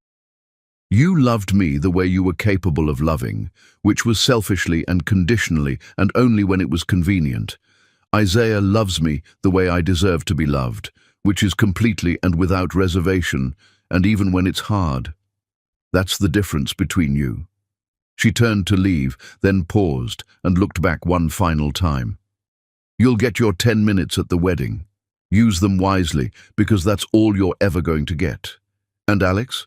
Speaker 1: You loved me the way you were capable of loving, which was selfishly and conditionally and only when it was convenient. Isaiah loves me the way I deserve to be loved, which is completely and without reservation, and even when it's hard. That's the difference between you. She turned to leave, then paused and looked back one final time. You'll get your 10 minutes at the wedding. Use them wisely, because that's all you're ever going to get. And Alex?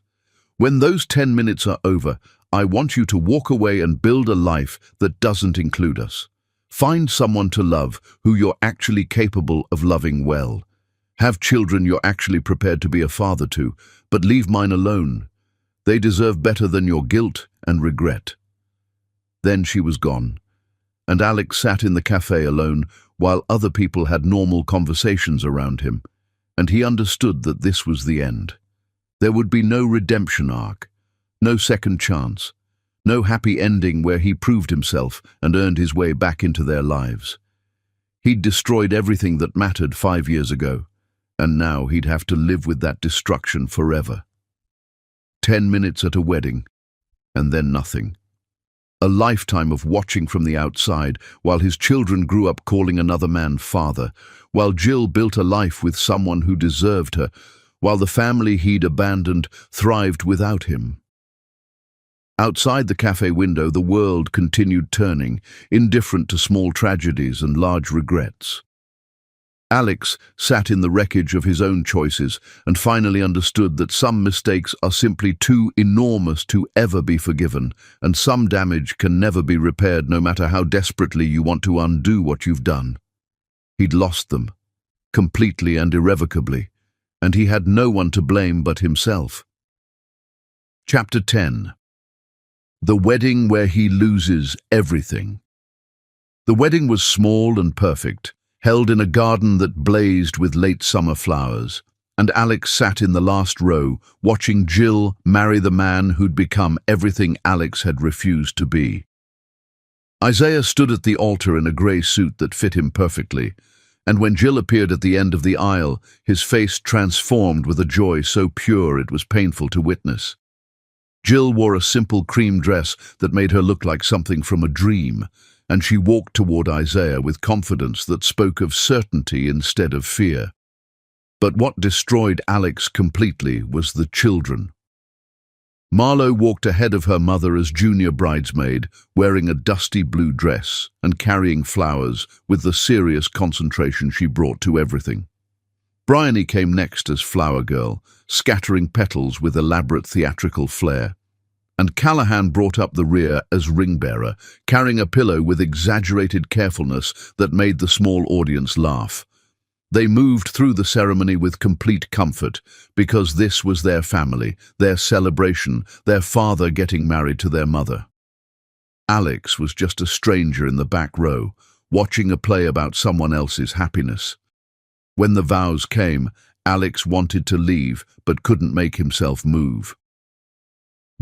Speaker 1: When those 10 minutes are over, I want you to walk away and build a life that doesn't include us. Find someone to love who you're actually capable of loving well. Have children you're actually prepared to be a father to, but leave mine alone. They deserve better than your guilt and regret. Then she was gone, and Alex sat in the cafe alone while other people had normal conversations around him, and he understood that this was the end. There would be no redemption arc, no second chance, no happy ending where he proved himself and earned his way back into their lives. He'd destroyed everything that mattered 5 years ago, and now he'd have to live with that destruction forever. 10 minutes at a wedding, and then nothing. A lifetime of watching from the outside while his children grew up calling another man father, while Jill built a life with someone who deserved her, while the family he'd abandoned thrived without him. Outside the cafe window, the world continued turning, indifferent to small tragedies and large regrets. Alex sat in the wreckage of his own choices and finally understood that some mistakes are simply too enormous to ever be forgiven, and some damage can never be repaired no matter how desperately you want to undo what you've done. He'd lost them, completely and irrevocably, and he had no one to blame but himself. Chapter 10. The wedding where he loses everything. The wedding was small and perfect, held in a garden that blazed with late summer flowers, and Alex sat in the last row, watching Jill marry the man who'd become everything Alex had refused to be. Isaiah stood at the altar in a grey suit that fit him perfectly, and when Jill appeared at the end of the aisle, his face transformed with a joy so pure it was painful to witness. Jill wore a simple cream dress that made her look like something from a dream, and she walked toward Isaiah with confidence that spoke of certainty instead of fear. But what destroyed Alex completely was the children. Marlo walked ahead of her mother as junior bridesmaid, wearing a dusty blue dress and carrying flowers with the serious concentration she brought to everything. Bryony came next as flower girl, scattering petals with elaborate theatrical flair. And Callahan brought up the rear as ring-bearer, carrying a pillow with exaggerated carefulness that made the small audience laugh. They moved through the ceremony with complete comfort, because this was their family, their celebration, their father getting married to their mother. Alex was just a stranger in the back row, watching a play about someone else's happiness. When the vows came, Alex wanted to leave, but couldn't make himself move.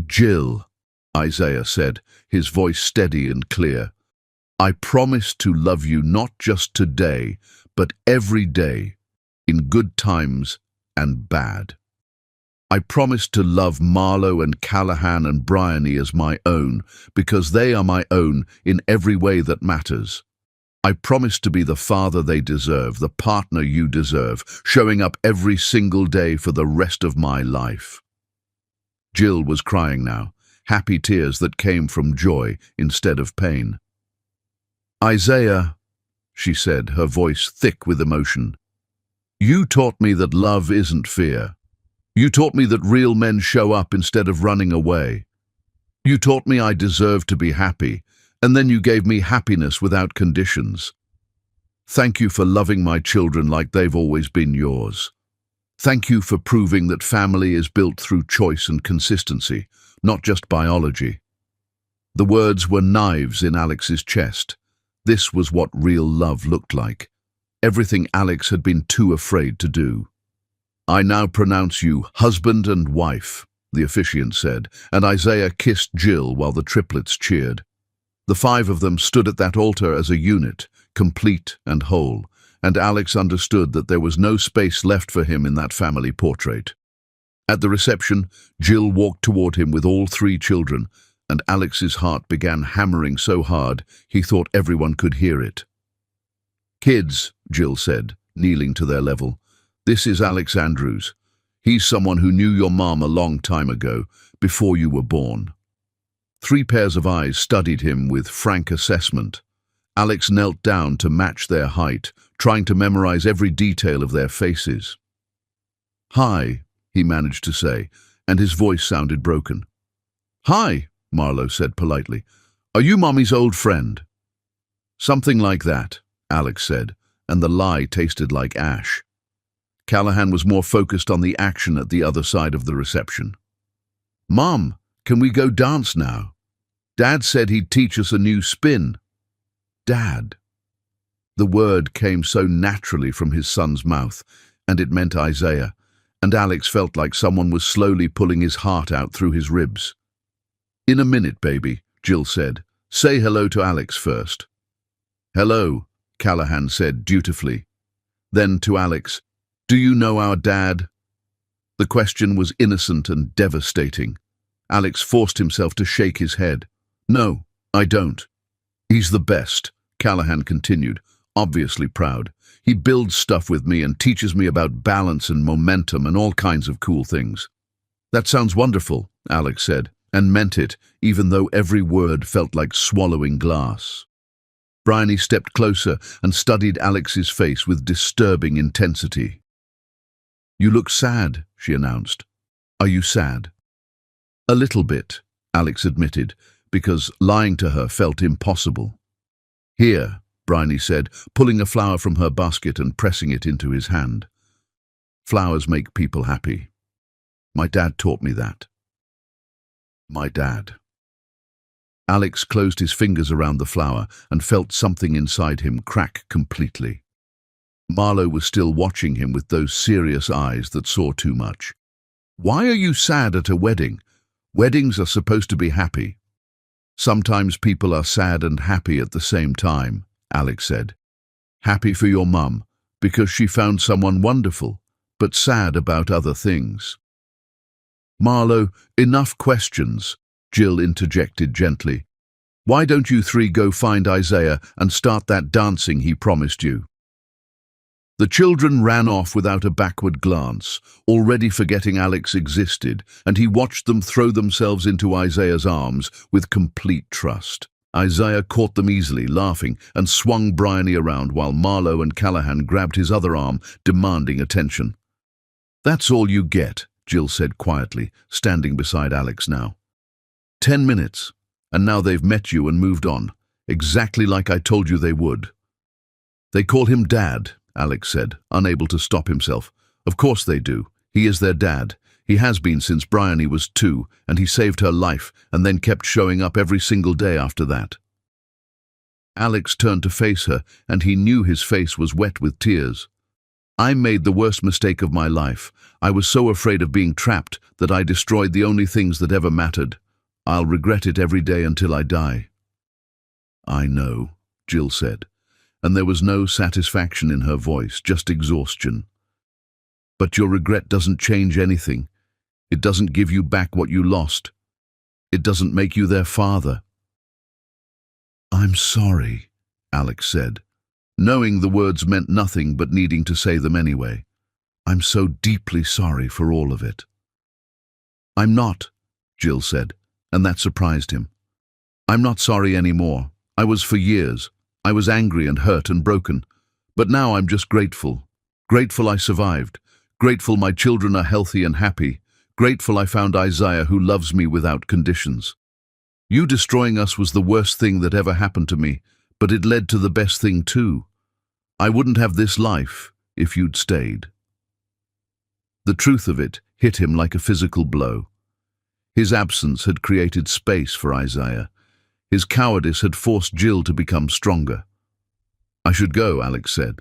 Speaker 1: "Jill," Isaiah said, his voice steady and clear, "I promise to love you not just today, but every day, in good times and bad. I promise to love Marlo and Callahan and Bryony as my own, because they are my own in every way that matters. I promise to be the father they deserve, the partner you deserve, showing up every single day for the rest of my life." Jill was crying now, happy tears that came from joy instead of pain. "Isaiah," she said, her voice thick with emotion, "you taught me that love isn't fear. You taught me that real men show up instead of running away. You taught me I deserve to be happy, and then you gave me happiness without conditions. Thank you for loving my children like they've always been yours. Thank you for proving that family is built through choice and consistency, not just biology." The words were knives in Alex's chest. This was what real love looked like. Everything Alex had been too afraid to do. "I now pronounce you husband and wife," the officiant said, and Isaiah kissed Jill while the triplets cheered. The five of them stood at that altar as a unit, complete and whole, and Alex understood that there was no space left for him in that family portrait. At the reception, Jill walked toward him with all three children, and Alex's heart began hammering so hard he thought everyone could hear it. "Kids," Jill said, kneeling to their level, "this is Alex Andrews. He's someone who knew your mom a long time ago, before you were born." Three pairs of eyes studied him with frank assessment. Alex knelt down to match their height, trying to memorize every detail of their faces. "Hi," he managed to say, and his voice sounded broken. "Hi," Marlo said politely. "Are you Mommy's old friend?" "Something like that," Alex said, and the lie tasted like ash. Callahan was more focused on the action at the other side of the reception. "Mom, can we go dance now? Dad said he'd teach us a new spin." "Dad." The word came so naturally from his son's mouth, and it meant Isaiah, and Alex felt like someone was slowly pulling his heart out through his ribs. "In a minute, baby," Jill said. "Say hello to Alex first." "Hello," Callahan said dutifully. Then to Alex, "Do you know our dad?" The question was innocent and devastating. Alex forced himself to shake his head. "No, I don't." "He's the best," Callahan continued, obviously proud. "He builds stuff with me and teaches me about balance and momentum and all kinds of cool things." "That sounds wonderful," Alex said, and meant it, even though every word felt like swallowing glass. Bryony stepped closer and studied Alex's face with disturbing intensity. "You look sad," she announced. "Are you sad?" "A little bit," Alex admitted, because lying to her felt impossible. "Here," Bryony said, pulling a flower from her basket and pressing it into his hand. "Flowers make people happy. My dad taught me that." My dad. Alex closed his fingers around the flower and felt something inside him crack completely. Marlo was still watching him with those serious eyes that saw too much. "Why are you sad at a wedding? Weddings are supposed to be happy." "Sometimes people are sad and happy at the same time," Alex said. "Happy for your mum, because she found someone wonderful, but sad about other things." "Marlo, enough questions," Jill interjected gently. "Why don't you three go find Isaiah and start that dancing he promised you?" The children ran off without a backward glance, already forgetting Alex existed, and he watched them throw themselves into Isaiah's arms with complete trust. Isaiah caught them easily, laughing, and swung Bryony around while Marlo and Callahan grabbed his other arm, demanding attention. "That's all you get," Jill said quietly, standing beside Alex now. 10 minutes, and now they've met you and moved on, exactly like I told you they would." "They call him Dad," Alex said, unable to stop himself. Of course they do. He is their dad. He has been since Bryony was 2, and he saved her life and then kept showing up every single day after that. Alex turned to face her, and he knew his face was wet with tears. I made the worst mistake of my life. I was so afraid of being trapped that I destroyed the only things that ever mattered. I'll regret it every day until I die. I know, Jill said, and there was no satisfaction in her voice, just exhaustion. But your regret doesn't change anything. It doesn't give you back what you lost. It doesn't make you their father. I'm sorry, Alex said, knowing the words meant nothing but needing to say them anyway. I'm so deeply sorry for all of it. I'm not, Jill said, and that surprised him. I'm not sorry anymore. I was for years. I was angry and hurt and broken. But now I'm just grateful. Grateful I survived. Grateful my children are healthy and happy. Grateful I found Isaiah who loves me without conditions. You destroying us was the worst thing that ever happened to me, but it led to the best thing too. I wouldn't have this life if you'd stayed. The truth of it hit him like a physical blow. His absence had created space for Isaiah. His cowardice had forced Jill to become stronger. I should go, Alex said.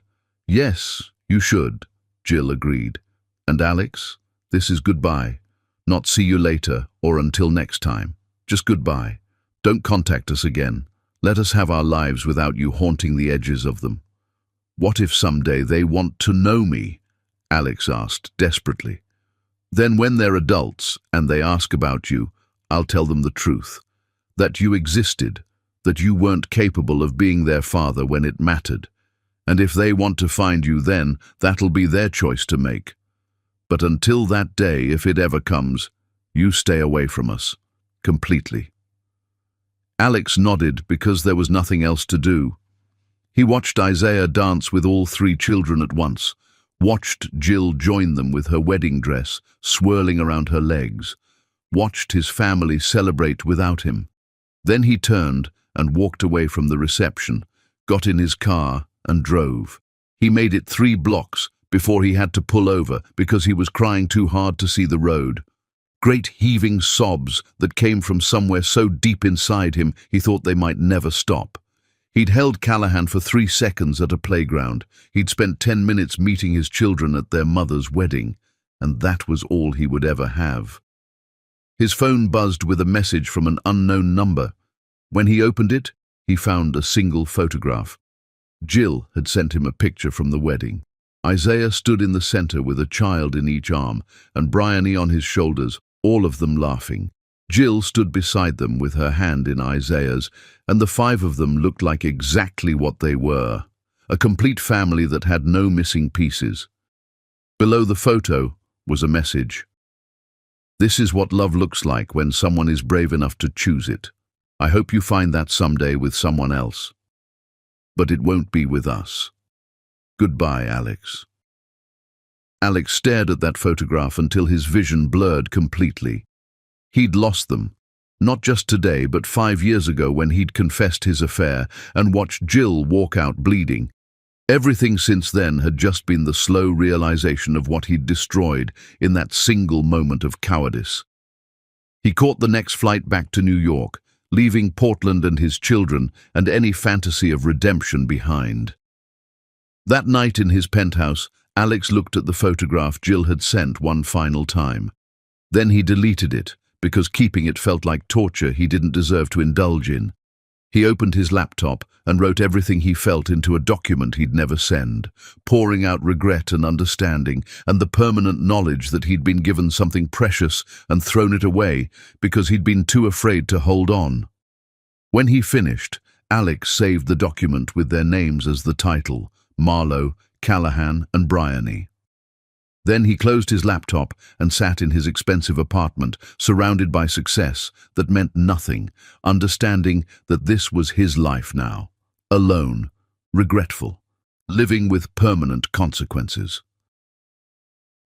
Speaker 1: Yes, you should, Jill agreed. And Alex, this is goodbye. Not see you later or until next time. Just goodbye. Don't contact us again. Let us have our lives without you haunting the edges of them. What if someday they want to know me? Alex asked desperately. Then when they're adults and they ask about you, I'll tell them the truth. That you existed, that you weren't capable of being their father when it mattered. And if they want to find you then, that'll be their choice to make. But until that day, if it ever comes, you stay away from us. Completely. Alex nodded because there was nothing else to do. He watched Isaiah dance with all 3 children at once, watched Jill join them with her wedding dress swirling around her legs, watched his family celebrate without him. Then he turned and walked away from the reception, got in his car and drove. He made it 3 blocks before he had to pull over because he was crying too hard to see the road. Great heaving sobs that came from somewhere so deep inside him he thought they might never stop. He'd held Callahan for 3 seconds at a playground. He'd spent 10 minutes meeting his children at their mother's wedding, and that was all he would ever have. His phone buzzed with a message from an unknown number. When he opened it, he found a single photograph. Jill had sent him a picture from the wedding. Isaiah stood in the center with a child in each arm, and Bryony on his shoulders, all of them laughing. Jill stood beside them with her hand in Isaiah's, and the 5 of them looked like exactly what they were, a complete family that had no missing pieces. Below the photo was a message. This is what love looks like when someone is brave enough to choose it. I hope you find that someday with someone else. But it won't be with us. Goodbye, Alex. Alex stared at that photograph until his vision blurred completely. He'd lost them, not just today, but 5 years ago when he'd confessed his affair and watched Jill walk out bleeding. Everything since then had just been the slow realization of what he'd destroyed in that single moment of cowardice. He caught the next flight back to New York, leaving Portland and his children and any fantasy of redemption behind. That night in his penthouse, Alex looked at the photograph Jill had sent one final time. Then he deleted it, because keeping it felt like torture he didn't deserve to indulge in. He opened his laptop and wrote everything he felt into a document he'd never send, pouring out regret and understanding and the permanent knowledge that he'd been given something precious and thrown it away because he'd been too afraid to hold on. When he finished, Alex saved the document with their names as the title, Marlowe, Callahan and Bryony. Then he closed his laptop and sat in his expensive apartment, surrounded by success that meant nothing, understanding that this was his life now, alone, regretful, living with permanent consequences.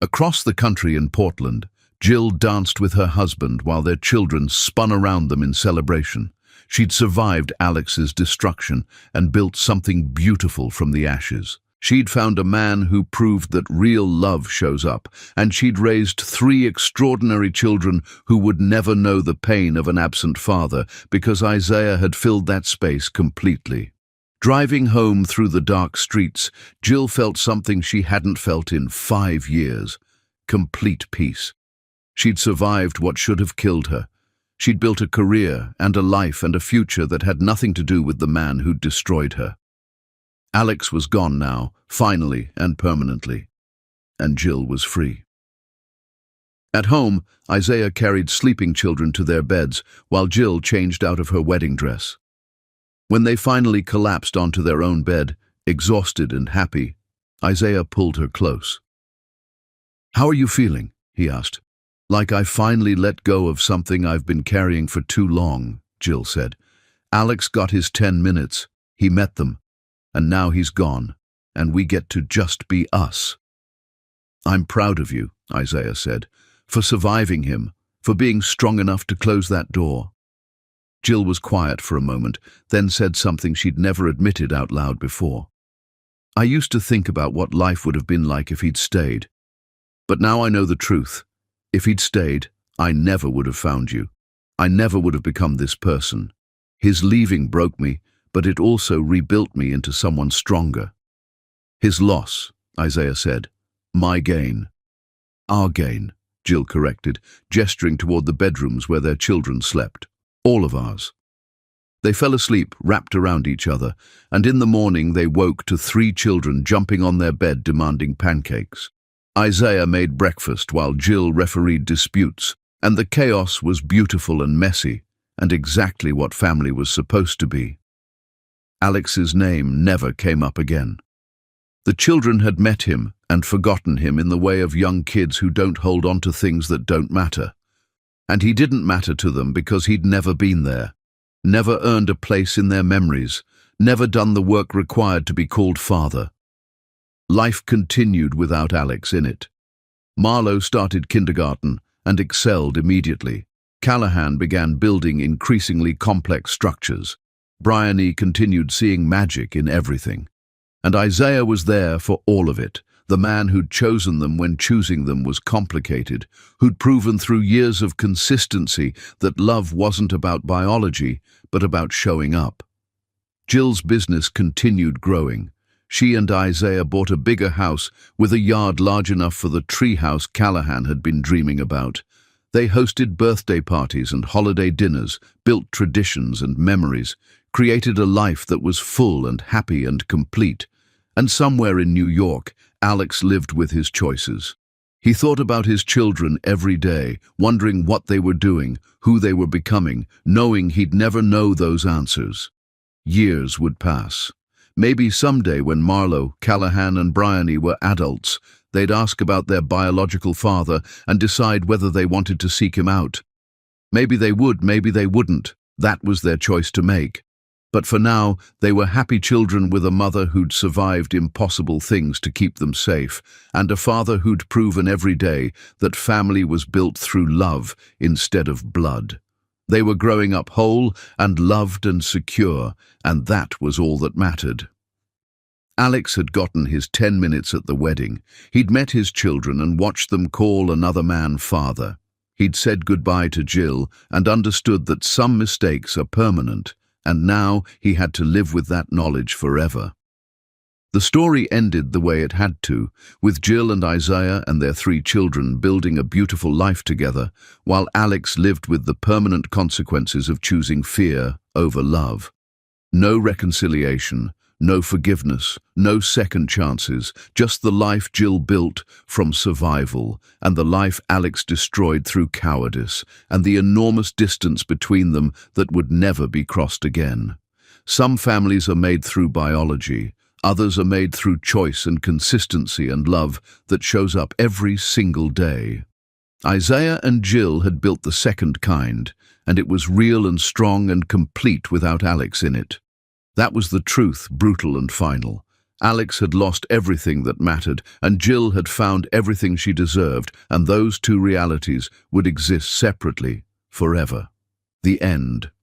Speaker 1: Across the country in Portland, Jill danced with her husband while their children spun around them in celebration. She'd survived Alex's destruction and built something beautiful from the ashes. She'd found a man who proved that real love shows up, and she'd raised 3 extraordinary children who would never know the pain of an absent father because Isaiah had filled that space completely. Driving home through the dark streets, Jill felt something she hadn't felt in 5 years: complete peace. She'd survived what should have killed her. She'd built a career and a life and a future that had nothing to do with the man who'd destroyed her. Alex was gone now, finally and permanently, and Jill was free. At home, Isaiah carried sleeping children to their beds while Jill changed out of her wedding dress. When they finally collapsed onto their own bed, exhausted and happy, Isaiah pulled her close. "How are you feeling?" he asked. "Like I finally let go of something I've been carrying for too long," Jill said. "Alex got his 10 minutes. He met them. And now he's gone, and we get to just be us." "I'm proud of you," Isaiah said, "for surviving him, for being strong enough to close that door." Jill was quiet for a moment, then said something she'd never admitted out loud before. "I used to think about what life would have been like if he'd stayed. But now I know the truth. If he'd stayed, I never would have found you. I never would have become this person. His leaving broke me, but it also rebuilt me into someone stronger." "His loss," Isaiah said. "My gain." "Our gain," Jill corrected, gesturing toward the bedrooms where their children slept. "All of ours." They fell asleep, wrapped around each other, and in the morning they woke to 3 children jumping on their bed demanding pancakes. Isaiah made breakfast while Jill refereed disputes, and the chaos was beautiful and messy, and exactly what family was supposed to be. Alex's name never came up again. The children had met him and forgotten him in the way of young kids who don't hold on to things that don't matter. And he didn't matter to them because he'd never been there, never earned a place in their memories, never done the work required to be called father. Life continued without Alex in it. Marlowe started kindergarten and excelled immediately. Callahan began building increasingly complex structures. Bryony continued seeing magic in everything. And Isaiah was there for all of it, the man who'd chosen them when choosing them was complicated, who'd proven through years of consistency that love wasn't about biology, but about showing up. Jill's business continued growing. She and Isaiah bought a bigger house with a yard large enough for the treehouse Callahan had been dreaming about. They hosted birthday parties and holiday dinners, built traditions and memories, created a life that was full and happy and complete. And somewhere in New York, Alex lived with his choices. He thought about his children every day, wondering what they were doing, who they were becoming, knowing he'd never know those answers. Years would pass. Maybe someday when Marlowe, Callahan and Bryony were adults, they'd ask about their biological father and decide whether they wanted to seek him out. Maybe they would, maybe they wouldn't. That was their choice to make. But for now, they were happy children with a mother who'd survived impossible things to keep them safe, and a father who'd proven every day that family was built through love instead of blood. They were growing up whole and loved and secure, and that was all that mattered. Alex had gotten his 10 minutes at the wedding. He'd met his children and watched them call another man father. He'd said goodbye to Jill and understood that some mistakes are permanent, and now he had to live with that knowledge forever. The story ended the way it had to, with Jill and Isaiah and their 3 children building a beautiful life together, while Alex lived with the permanent consequences of choosing fear over love. No reconciliation, no forgiveness, no second chances, just the life Jill built from survival, and the life Alex destroyed through cowardice, and the enormous distance between them that would never be crossed again. Some families are made through biology, others are made through choice and consistency and love that shows up every single day. Isaiah and Jill had built the second kind, and it was real and strong and complete without Alex in it. That was the truth, brutal and final. Alex had lost everything that mattered, and Jill had found everything she deserved, and those 2 realities would exist separately, forever. The end.